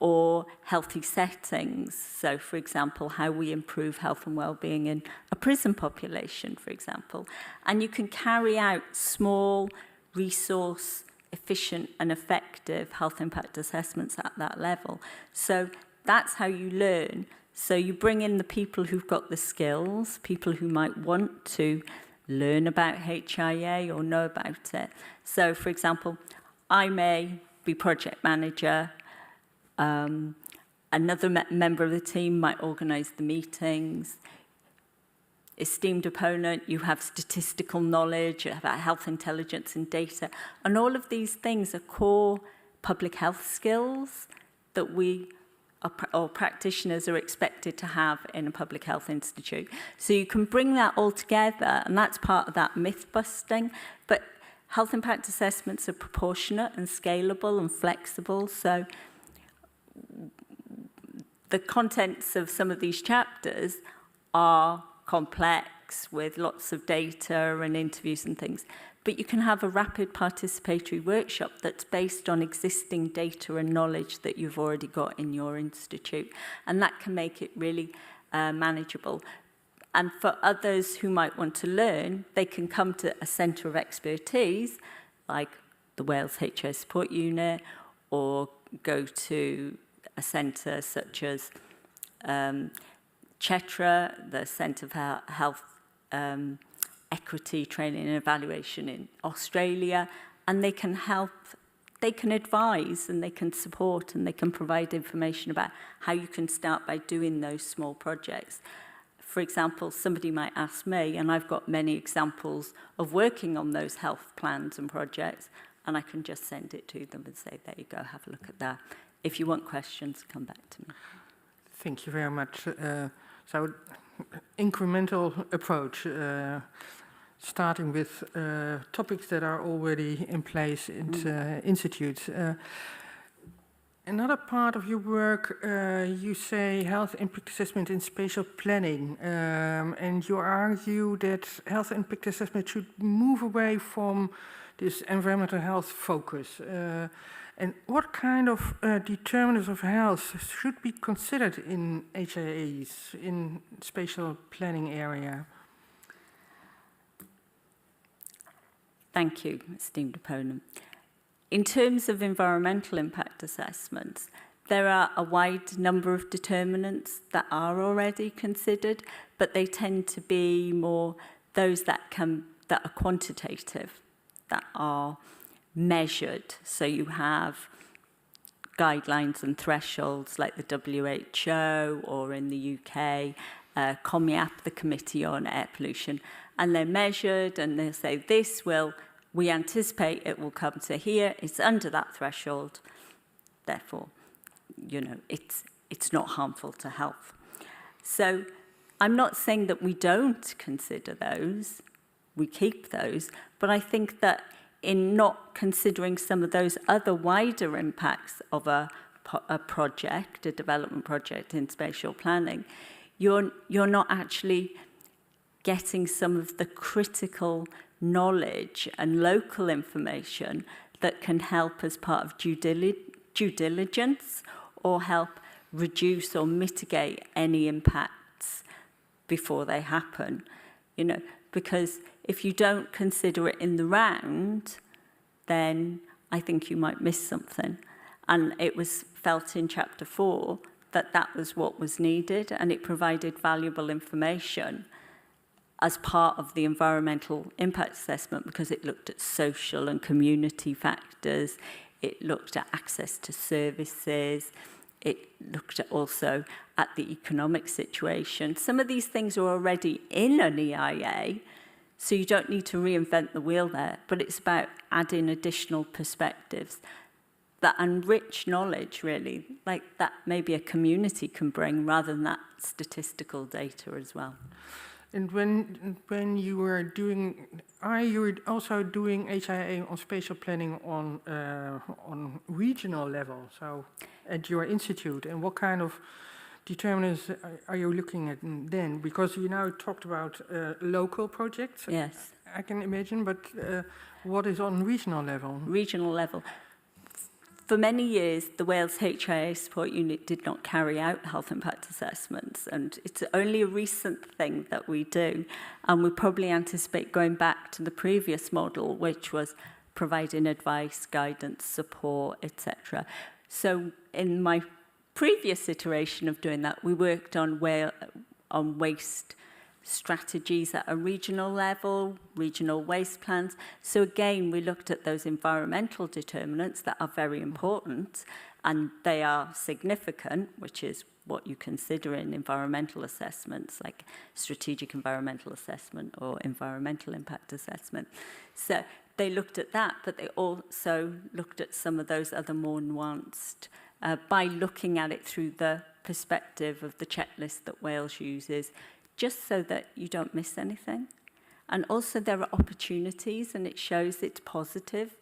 Or healthy settings. So, for example, how we improve health and well-being in a prison population, for example. And you can carry out small, resource efficient and effective health impact assessments at that level. So that's how you learn. So you bring in the people who've got the skills, people who might want to learn about HIA or know about it. So, for example, I may be project manager. Another member of the team might organise the meetings. Esteemed opponent, you have statistical knowledge about health intelligence and data. And all of these things are core public health skills that we or practitioners are expected to have in a public health institute. So you can bring that all together, and that's part of that myth busting. But health impact assessments are proportionate and scalable and flexible. So the contents of some of these chapters are complex with lots of data and interviews and things. But you can have a rapid participatory workshop that's based on existing data and knowledge that you've already got in your institute. And that can make it really manageable. And for others who might want to learn, they can come to a centre of expertise, like the Wales HIA Support Unit, or go to a centre such as CHETRA, the Centre for Health Equity Training and Evaluation in Australia, and they can help, they can advise and they can support and they can provide information about how you can start by doing those small projects. For example, somebody might ask me, and I've got many examples of working on those health plans and projects, and I can just send it to them and say, there you go, have a look at that. If you want questions, come back to me. Thank you very much. So, incremental approach, starting with topics that are already in place in institutes. Another part of your work, you say health impact assessment in spatial planning, and you argue that health impact assessment should move away from this environmental health focus. And what kind of determinants of health should be considered in HIAs, in spatial planning area? Thank you, esteemed opponent. in terms of environmental impact assessments, there are a wide number of determinants that are already considered, but they tend to be more those that are quantitative, that are measured. So you have guidelines and thresholds like the WHO, or in the UK, COMIAP, the Committee on Air Pollution, and they're measured and they'll say we anticipate it will come to here, it's under that threshold, therefore, it's not harmful to health. So I'm not saying that we don't consider those, we keep those, but I think that in not considering some of those other wider impacts of a project, a development project in spatial planning, you're not actually getting some of the critical knowledge and local information that can help as part of due diligence or help reduce or mitigate any impacts before they happen. Because if you don't consider it in the round, then I think you might miss something. And it was felt in Chapter 4 that that was what was needed, and it provided valuable information as part of the environmental impact assessment because it looked at social and community factors, it looked at access to services, it looked at also at the economic situation. Some of these things are already in an EIA, so you don't need to reinvent the wheel there, but it's about adding additional perspectives that enrich knowledge, really, like that maybe a community can bring rather than that statistical data as well. And when you were doing, are you also doing HIA on spatial planning on regional level, so at your institute? And what kind of determinants are you looking at then? Because you now talked about local projects. Yes. I can imagine, but what is on regional level? Regional level. For many years, the Wales HIA Support Unit did not carry out health impact assessments, and it's only a recent thing that we do. And we probably anticipate going back to the previous model, which was providing advice, guidance, support, etc. So in my previous iteration of doing that, we worked on waste strategies at a regional level, regional waste plans. So again, we looked at those environmental determinants that are very important, and they are significant, which is what you consider in environmental assessments, like strategic environmental assessment or environmental impact assessment. So they looked at that, but they also looked at some of those other more nuanced by looking at it through the perspective of the checklist that Wales uses, just so that you don't miss anything. And also there are opportunities, and it shows it's positive.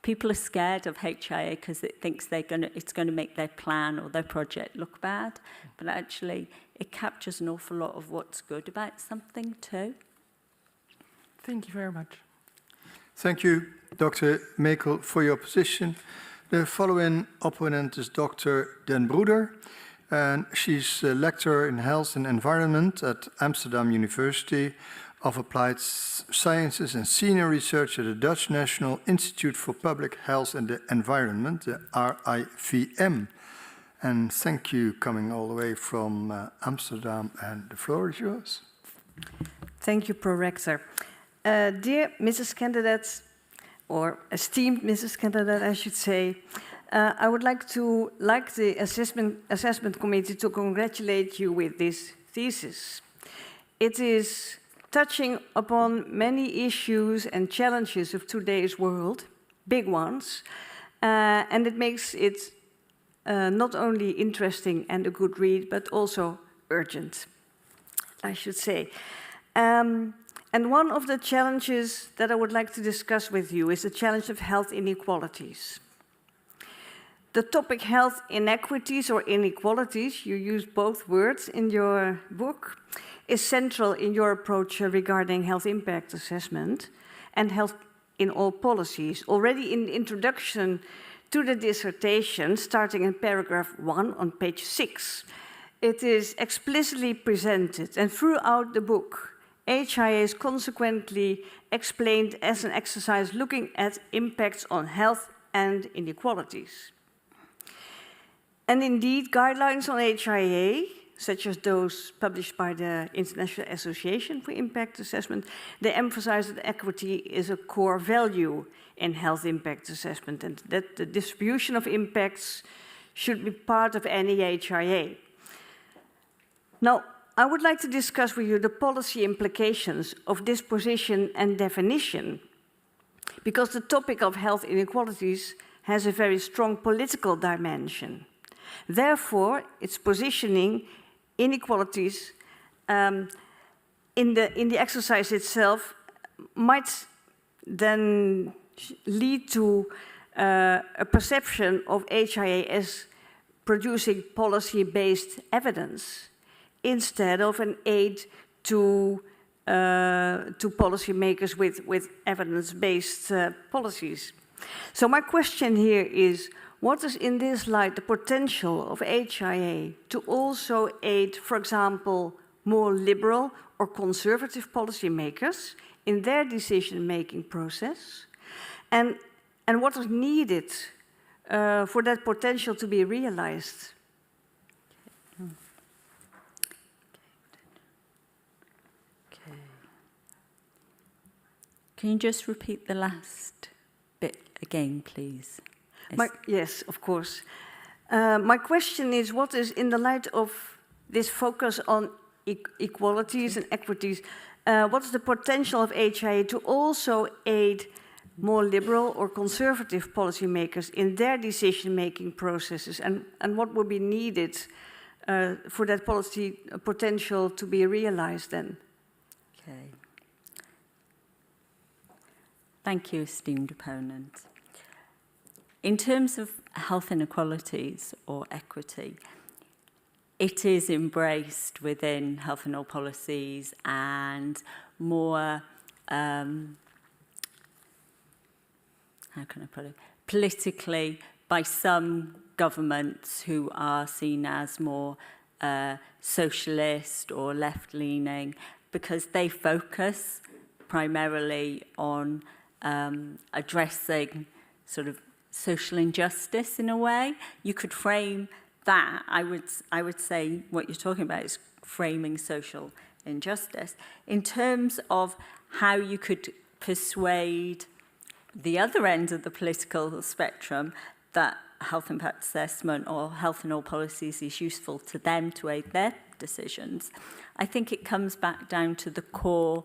People are scared of HIA because it thinks it's going to make their plan or their project look bad. But actually, it captures an awful lot of what's good about something too. Thank you very much. Thank you, Dr. Mekel, for your position. The following opponent is Dr. Den Broeder, and she's a lecturer in health and environment at Amsterdam University of Applied Sciences and senior researcher at the Dutch National Institute for Public Health and the Environment, the RIVM. And thank you coming all the way from Amsterdam, and the floor is yours. Thank you, Pro-Rector. Dear Mrs. Candidate, or esteemed Mrs. Candidate, I should say, I would like the assessment committee to congratulate you with this thesis. It is touching upon many issues and challenges of today's world, big ones, and it makes it not only interesting and a good read, but also urgent, I should say. And one of the challenges that I would like to discuss with you is the challenge of health inequalities. The topic health inequities or inequalities, you use both words in your book, is central in your approach regarding health impact assessment and health in all policies. Already in the introduction to the dissertation, starting in paragraph 1 on page 6, it is explicitly presented, and throughout the book, HIA is consequently explained as an exercise looking at impacts on health and inequalities. And indeed, guidelines on HIA, such as those published by the International Association for Impact Assessment, they emphasize that equity is a core value in health impact assessment and that the distribution of impacts should be part of any HIA. Now, I would like to discuss with you the policy implications of this position and definition, because the topic of health inequalities has a very strong political dimension. Therefore, its positioning inequalities in the exercise itself might then lead to a perception of HIA as producing policy-based evidence instead of an aid to policymakers with evidence-based policies. So my question here is, what is in this light the potential of HIA to also aid, for example, more liberal or conservative policymakers in their decision-making process? And what is needed for that potential to be realized? Can you just repeat the last bit again, please? Yes, of course. My question is, what is, in the light of this focus on equalities and equities, what is the potential of HIA to also aid more liberal or conservative policymakers in their decision-making processes, and what would be needed for that policy potential to be realized then? Okay. Thank you, esteemed opponent. In terms of health inequalities or equity, it is embraced within health and all policies and more, how can I put it, politically by some governments who are seen as more socialist or left-leaning, because they focus primarily on addressing sort of social injustice in a way. You could frame that, I would say what you're talking about is framing social injustice. In terms of how you could persuade the other end of the political spectrum that health impact assessment or health and all policies is useful to them to aid their decisions, I think it comes back down to the core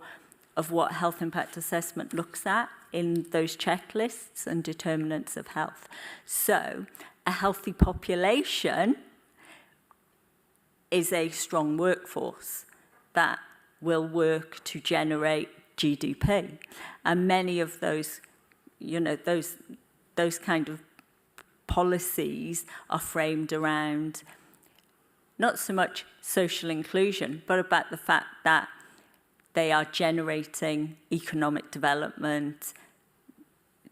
of what health impact assessment looks at in those checklists and determinants of health. So a healthy population is a strong workforce that will work to generate GDP. And many of those, you know, those kind of policies are framed around not so much social inclusion, but about the fact that they are generating economic development.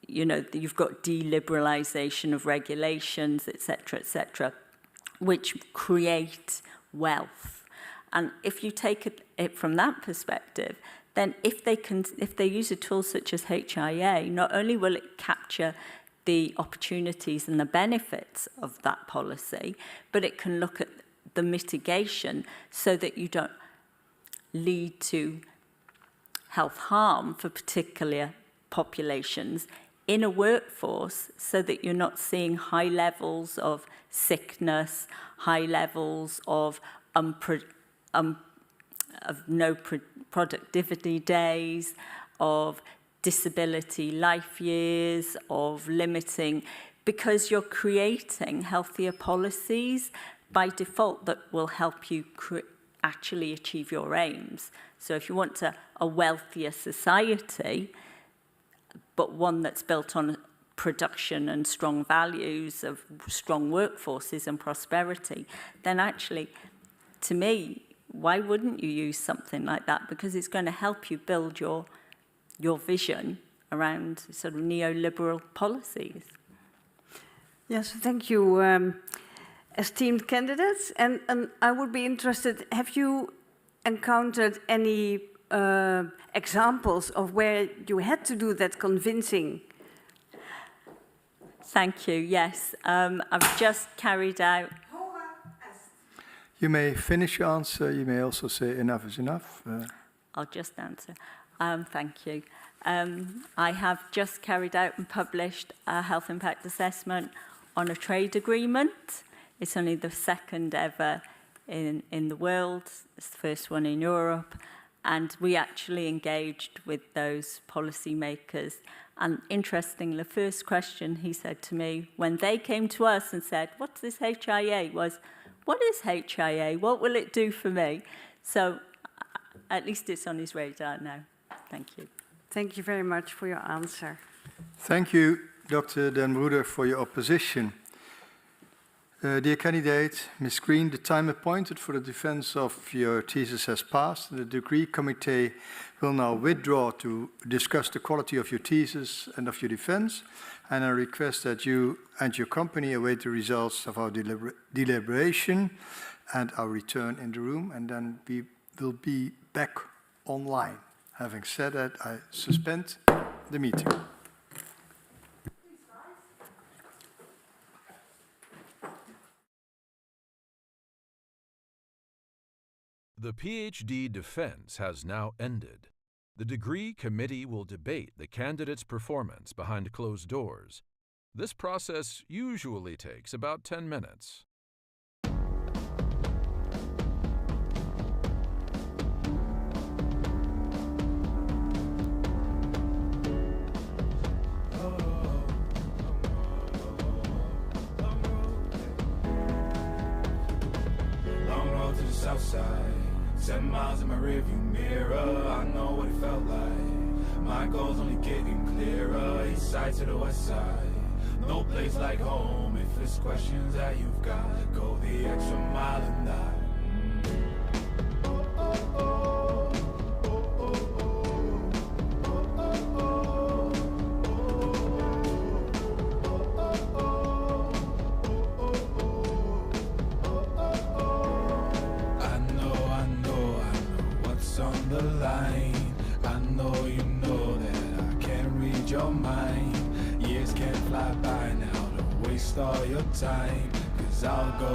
You know, you've got deliberalization of regulations, et cetera, which create wealth. And if you take it from that perspective, then if they use a tool such as HIA, not only will it capture the opportunities and the benefits of that policy, but it can look at the mitigation so that you don't lead to health harm for particular populations in a workforce, so that you're not seeing high levels of sickness, high levels of no productivity days, of disability life years, of limiting, because you're creating healthier policies by default that will help you actually achieve your aims. So if you want a wealthier society, but one that's built on production and strong values of strong workforces and prosperity, then actually, to me, why wouldn't you use something like that? Because it's going to help you build your vision around sort of neoliberal policies. Yes, thank you, esteemed candidates. And I would be interested, have you encountered any examples of where you had to do that convincing? Thank you. Yes, I've just carried out. You may finish your answer. You may also say enough is enough. I'll just answer. Thank you. I have just carried out and published a health impact assessment on a trade agreement. It's only the second ever in the world. It's the first one in Europe. And we actually engaged with those policymakers. And interestingly, the first question he said to me when they came to us and said, what's this HIA, was, what is HIA? What will it do for me? So at least it's on his radar now. Thank you. Thank you very much for your answer. Thank you, Dr. Den Broeder, for your opposition. Dear candidate, Ms. Green, the time appointed for the defense of your thesis has passed. The degree committee will now withdraw to discuss the quality of your thesis and of your defense, and I request that you and your company await the results of our deliberation and our return in the room, and then we will be back online. Having said that, I suspend the meeting. The PhD defense has now ended. The degree committee will debate the candidate's performance behind closed doors. This process usually takes about 10 minutes. Long road to the south side. 7 miles in my rearview mirror, I know what it felt like. My goals only getting clearer, east side to the west side. No place like home, if it's questions that you've got, go the extra mile and die. All your time, 'cause I'll go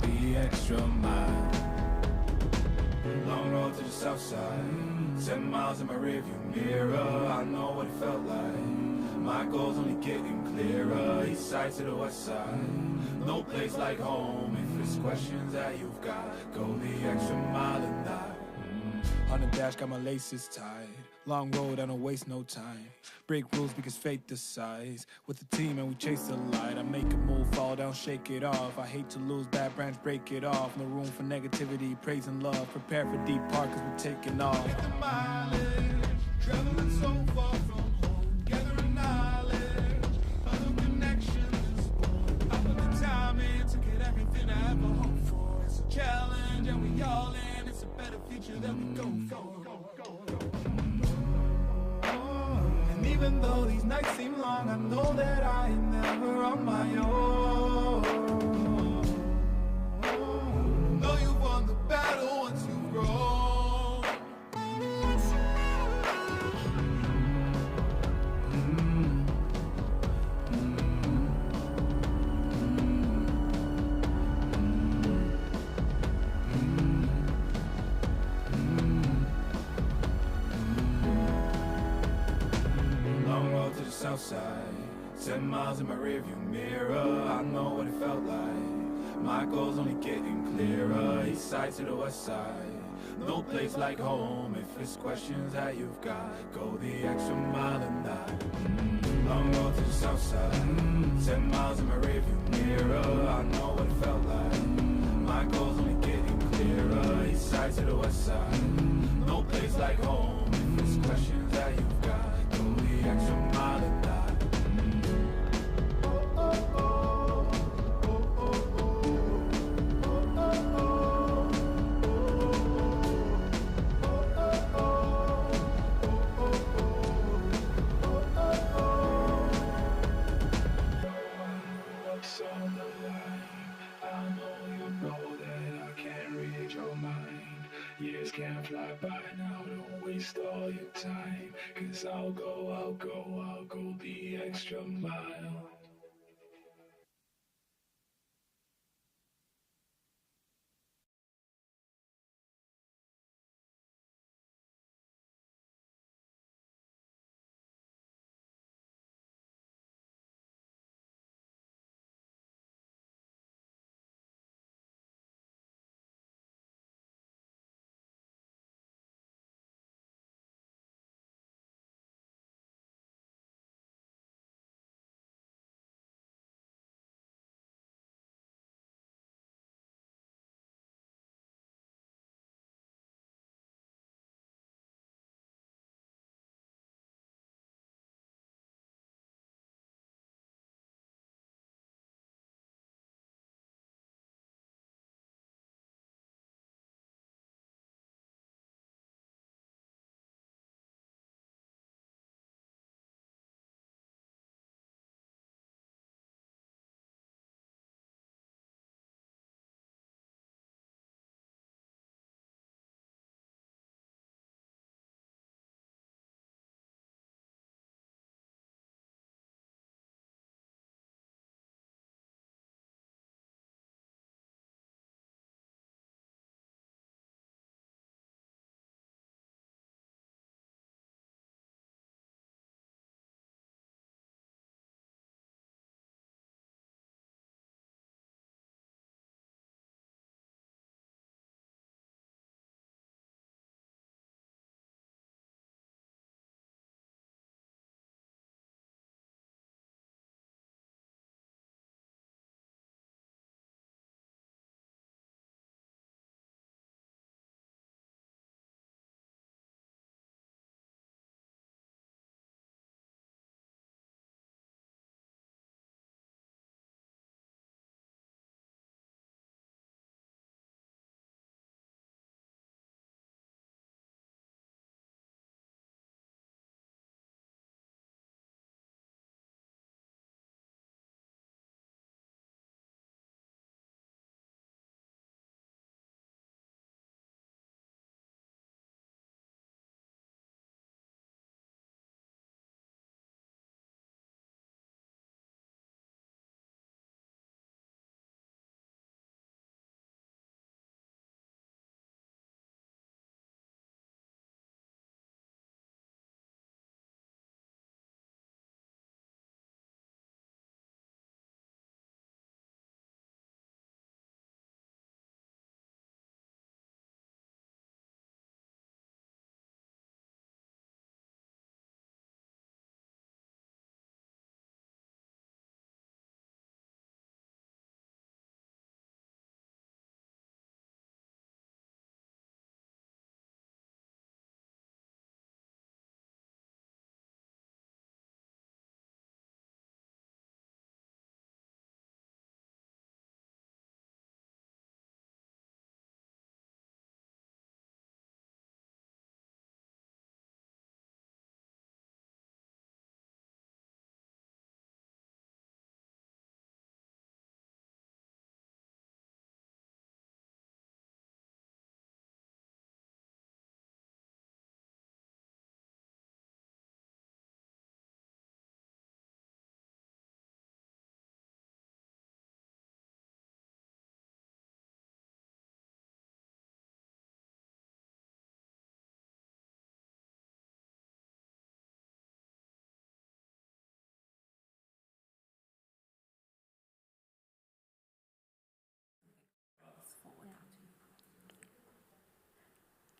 the extra mile. Long road to the south side, 7 miles in my rearview mirror, I know what it felt like. My goals only getting clearer, east side to the west side. No place like home, if it's questions that you've got, go the extra mile and die. On the dash, got my laces tied. Long road, I don't waste no time. Break rules because fate decides. With the team and we chase the light. I make a move, fall down, shake it off. I hate to lose, bad branch, break it off. No room for negativity, praise and love. Prepare for deep part cause we're taking off. Take the mileage, traveling so far from home. Gathering knowledge, other connections. I put the time in to get everything I ever hoped for. It's a challenge and we all in. It's a better future that we go for. Even though these nights seem long, I know that I am never on my own. Know you've won the battle once you've grown. South side, 7 miles in my rearview mirror, I know what it felt like. My goals only getting clearer, east side to the west side. No place like home, if it's questions that you've got, go the extra mile and die. Long road to the south side, 7 miles in my rearview mirror, I know what it felt like. My goals only getting clearer, east side to the west side. No place like home, if it's questions that you've got, go the extra mile and die. On the line, I know you know that I can't read your mind. Years can't fly by now, don't waste all your time. 'Cause I'll go the extra mile.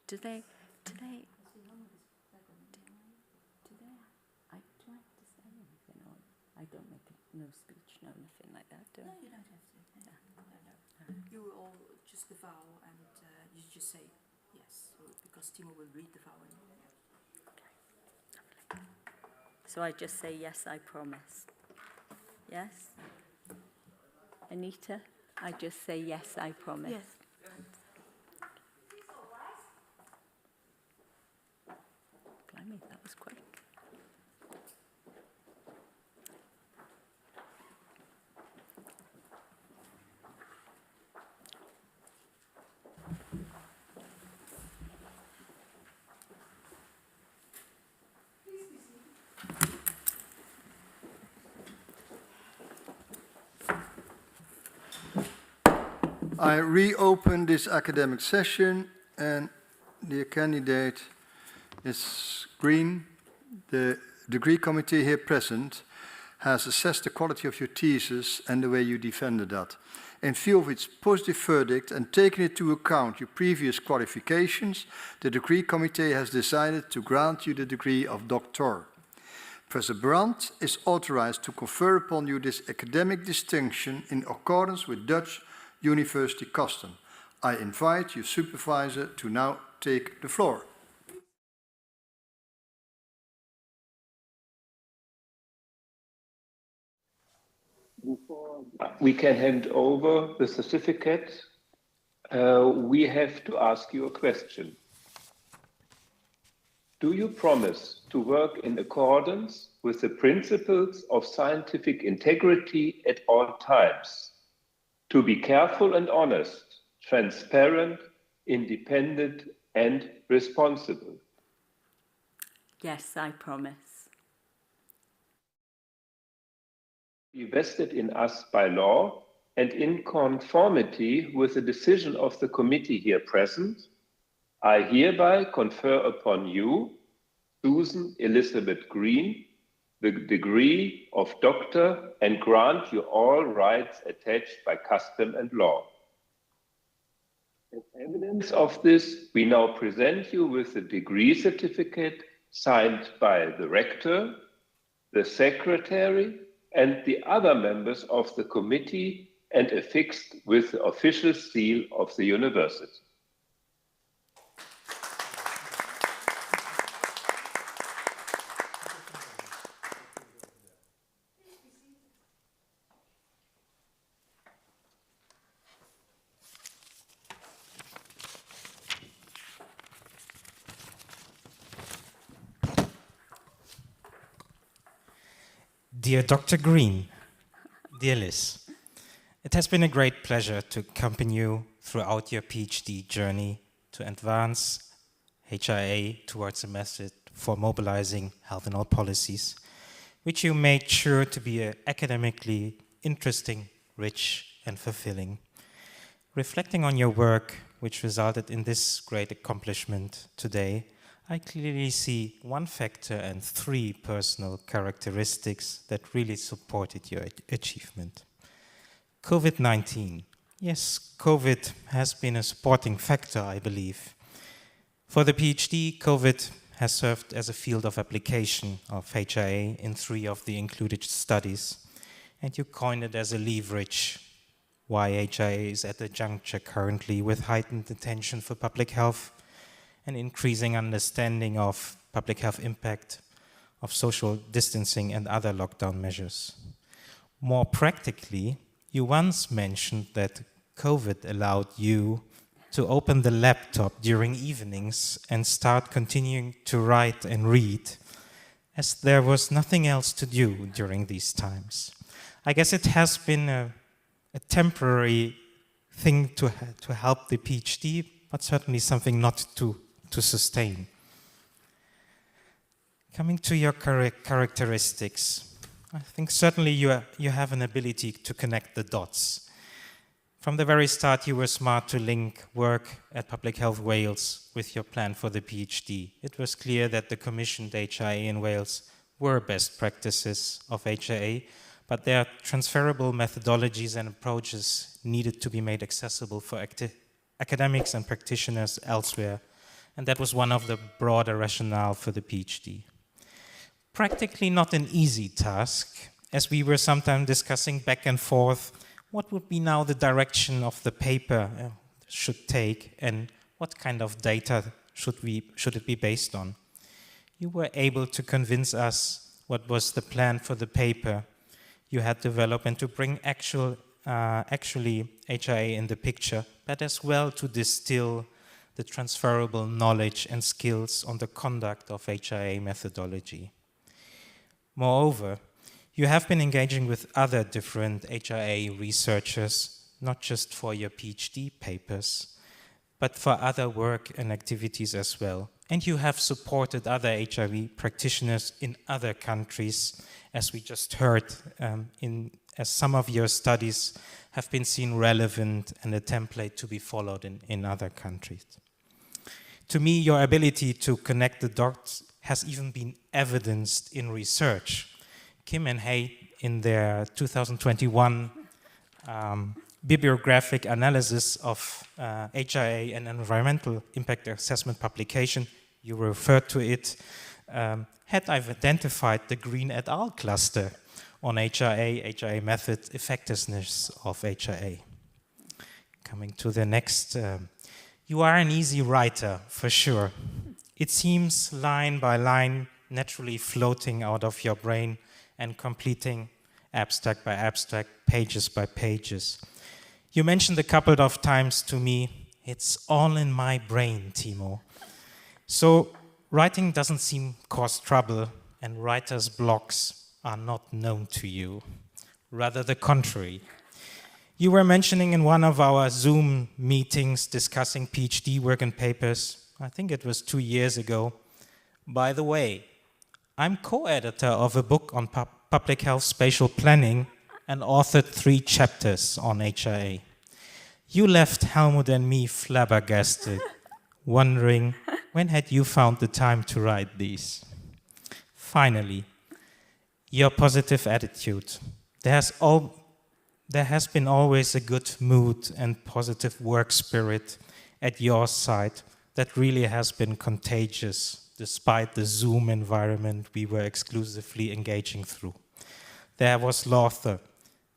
Do they, I do I have to say anything, or I don't make no speech, no nothing like that, do I? No, you don't have to. No. You all just the vow, and you just say yes, because Timo will read the vow. So I just say, yes, I promise. Yes? Anita, I just say, yes, I promise. Yes. Blimey, that was quick. I reopen this academic session, and the candidate is Green. The degree committee here present has assessed the quality of your thesis and the way you defended that. In view of its positive verdict and taking into account your previous qualifications, the degree committee has decided to grant you the degree of Doctor. Professor Brandt is authorized to confer upon you this academic distinction in accordance with Dutch University custom. I invite your supervisor to now take the floor. Before we can hand over the certificate, we have to ask you a question. Do you promise to work in accordance with the principles of scientific integrity at all times? To be careful and honest, transparent, independent, and responsible? Yes, I promise. Be vested in us by law and in conformity with the decision of the committee here present, I hereby confer upon you, Susan Elizabeth Green, the degree of Doctor and grant you all rights attached by custom and law. As evidence of this, we now present you with the degree certificate signed by the rector, the secretary, and the other members of the committee and affixed with the official seal of the university. Dear Dr. Green, dear Liz, it has been a great pleasure to accompany you throughout your PhD journey to advance HIA towards a method for mobilizing health and all policies, which you made sure to be academically interesting, rich, and fulfilling. Reflecting on your work, which resulted in this great accomplishment today, I clearly see one factor and three personal characteristics that really supported your achievement. COVID-19. Yes, COVID has been a supporting factor, I believe. For the PhD, COVID has served as a field of application of HIA in 3 of the included studies, and you coined it as a leverage why HIA is at a juncture currently with heightened attention for public health and increasing understanding of public health impact of social distancing and other lockdown measures. More practically, you once mentioned that COVID allowed you to open the laptop during evenings and start continuing to write and read, as there was nothing else to do during these times. I guess it has been a temporary thing to help the PhD, but certainly something not to sustain. Coming to your characteristics, I think certainly you have an ability to connect the dots. From the very start, you were smart to link work at Public Health Wales with your plan for the PhD. It was clear that the commissioned HIA in Wales were best practices of HIA, but there are transferable methodologies and approaches needed to be made accessible for academics and practitioners elsewhere, and that was one of the broader rationale for the PhD. Practically not an easy task, as we were sometimes discussing back and forth what would be now the direction of the paper should take and what kind of data should it be based on. You were able to convince us what was the plan for the paper you had developed and to bring actually HIA in the picture, but as well to distill the transferable knowledge and skills on the conduct of HIA methodology. Moreover, you have been engaging with other different HIA researchers, not just for your PhD papers, but for other work and activities as well. And you have supported other HIV practitioners in other countries, as we just heard as some of your studies have been seen relevant and a template to be followed in other countries. To me, your ability to connect the dots has even been evidenced in research. Kim and Hay, in their 2021 bibliographic analysis of HIA and environmental impact assessment publication, you referred to it, had identified the Green et al. Cluster on HIA method, effectiveness of HIA. Coming to the next, you are an easy writer, for sure. It seems line by line, naturally floating out of your brain and completing abstract by abstract, pages by pages. You mentioned a couple of times to me, it's all in my brain, Timo. So writing doesn't seem cause trouble, and writer's blocks are not known to you. Rather the contrary. You were mentioning in one of our Zoom meetings discussing PhD work and papers, I think it was 2 years ago. By the way, I'm co-editor of a book on public health spatial planning and authored 3 chapters on HIA. You left Helmut and me flabbergasted, wondering when had you found the time to write these. Finally, your positive attitude. There has been always a good mood and positive work spirit at your side that really has been contagious despite the Zoom environment we were exclusively engaging through. There was laughter,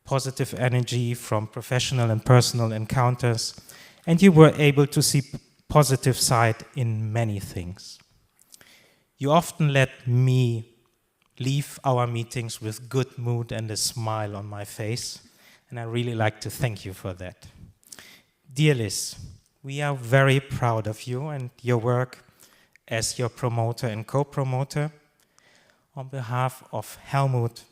positive energy from professional and personal encounters, and you were able to see positive side in many things. You often let me leave our meetings with good mood and a smile on my face, and I really like to thank you for that. Dear Liz, we are very proud of you and your work as your promoter and co-promoter. On behalf of Helmut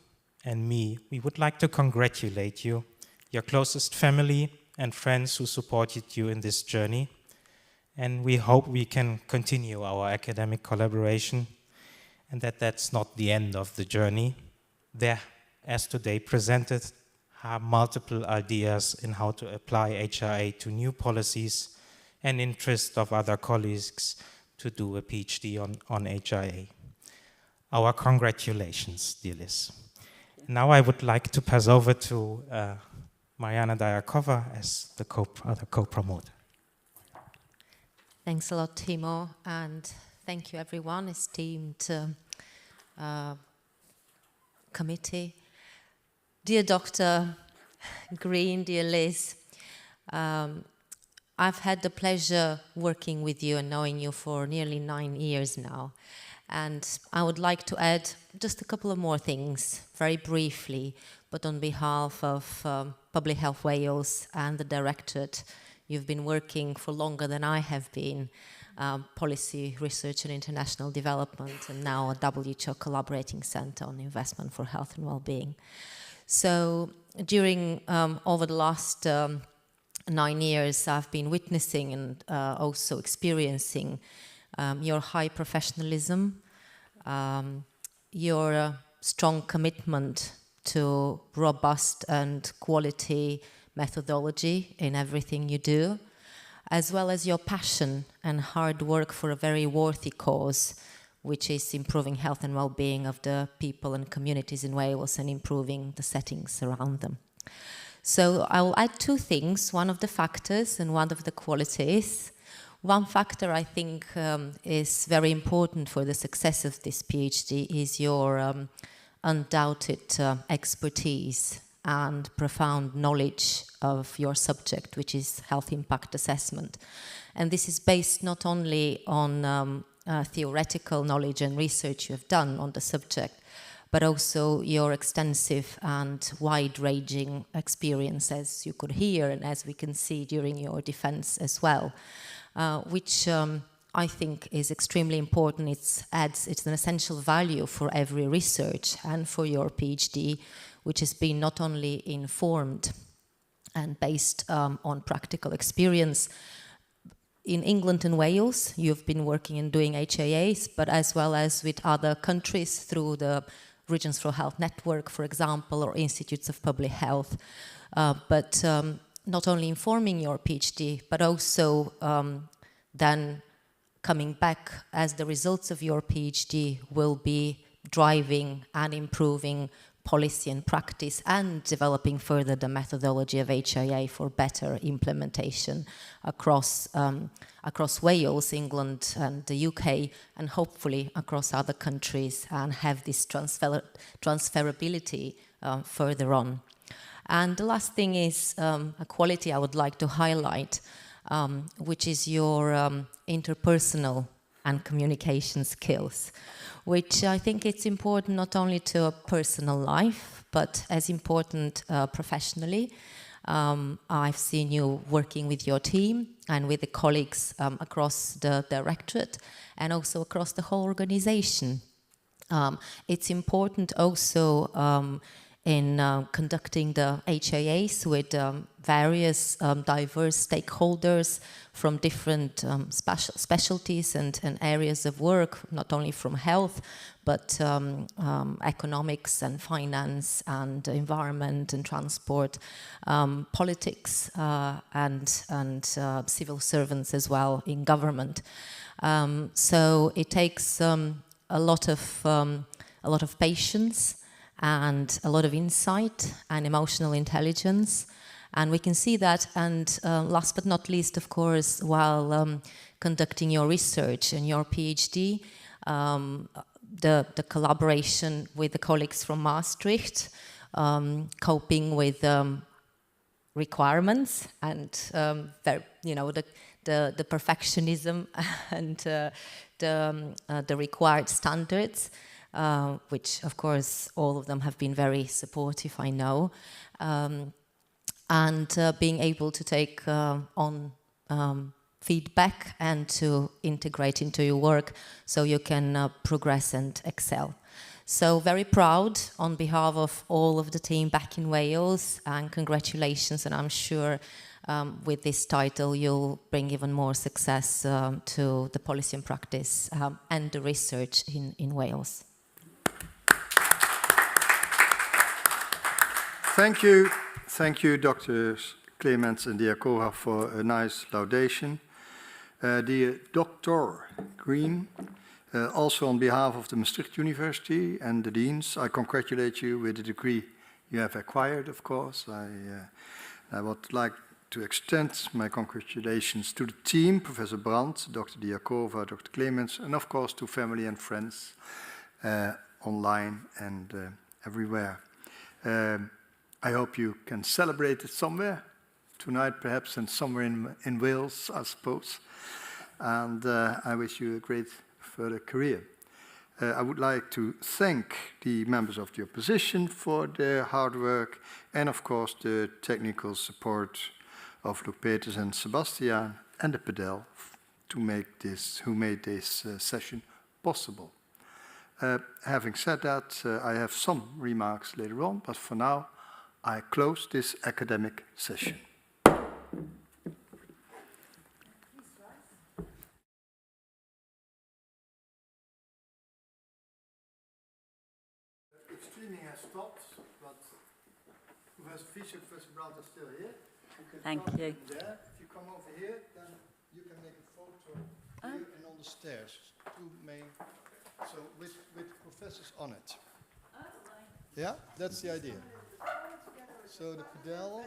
and me, we would like to congratulate you, your closest family and friends who supported you in this journey, and we hope we can continue our academic collaboration and that's not the end of the journey. There, as today presented, are multiple ideas in how to apply HIA to new policies and interest of other colleagues to do a PhD on HIA. Our congratulations, dear Liz. Now I would like to pass over to Mariana Dayakova as the other co-promoter. Thanks a lot, Timo, and thank you everyone, esteemed committee. Dear Dr. Green, dear Liz, I've had the pleasure working with you and knowing you for nearly 9 years now. And I would like to add just a couple of more things, very briefly, but on behalf of Public Health Wales and the Directorate. You've been working for longer than I have been, policy, research and international development, and now a WHO collaborating center on investment for health and well-being. So during, over the last 9 years, I've been witnessing and also experiencing your high professionalism, your strong commitment to robust and quality methodology in everything you do, as well as your passion and hard work for a very worthy cause, which is improving health and well-being of the people and communities in Wales and improving the settings around them. So I will add 2 things, one of the factors and one of the qualities. One factor I think is very important for the success of this PhD is your undoubted expertise and profound knowledge of your subject, which is health impact assessment. And this is based not only on theoretical knowledge and research you have done on the subject, but also your extensive and wide-ranging experience, as you could hear and as we can see during your defense as well, which I think is extremely important. It's an essential value for every research and for your PhD, which has been not only informed and based on practical experience. In England and Wales, you've been working and doing HIAs, but as well as with other countries through the Regions for Health Network, for example, or Institutes of Public Health. But not only informing your PhD, but also then coming back as the results of your PhD will be driving and improving policy and practice and developing further the methodology of HIA for better implementation across Wales, England and the UK, and hopefully across other countries, and have this transferability further on. And the last thing is a quality I would like to highlight, which is your interpersonal and communication skills, which I think it's important not only to a personal life, but as important professionally. I've seen you working with your team and with the colleagues across the directorate and also across the whole organization. It's important also in conducting the HIAs with various diverse stakeholders from different specialties and areas of work, not only from health, but economics and finance and environment and transport, politics and civil servants as well in government. So it takes a lot of patience and a lot of insight and emotional intelligence. And we can see that, and last but not least, of course, while conducting your research and your PhD, the collaboration with the colleagues from Maastricht, coping with requirements and the perfectionism and the required standards, which of course all of them have been very supportive, I know, and being able to take on feedback and to integrate into your work so you can progress and excel. So very proud on behalf of all of the team back in Wales, and congratulations, and I'm sure with this title you'll bring even more success to the policy and practice and the research in Wales. Thank you. Thank you, Drs. Clements and Diakova, for a nice laudation. Dear Dr. Green, also on behalf of the Maastricht University and the deans, I congratulate you with the degree you have acquired, of course. I would like to extend my congratulations to the team, Professor Brandt, Dr. Diakova, Dr. Clements, and of course to family and friends online and everywhere. I hope you can celebrate it somewhere, tonight perhaps, and somewhere in Wales, I suppose. And I wish you a great further career. I would like to thank the members of the opposition for their hard work, and of course the technical support of Luc Peters and Sebastian and the Pedel who made this session possible. Having said that, I have some remarks later on, but for now, I close this academic session. Streaming has stopped, but Professor Fischer and Professor Brandt are still here. Thank you. There. If you come over here, then you can make a photo here and on the stairs. Two main, so with professors on it. Yeah, that's the idea. So the pedal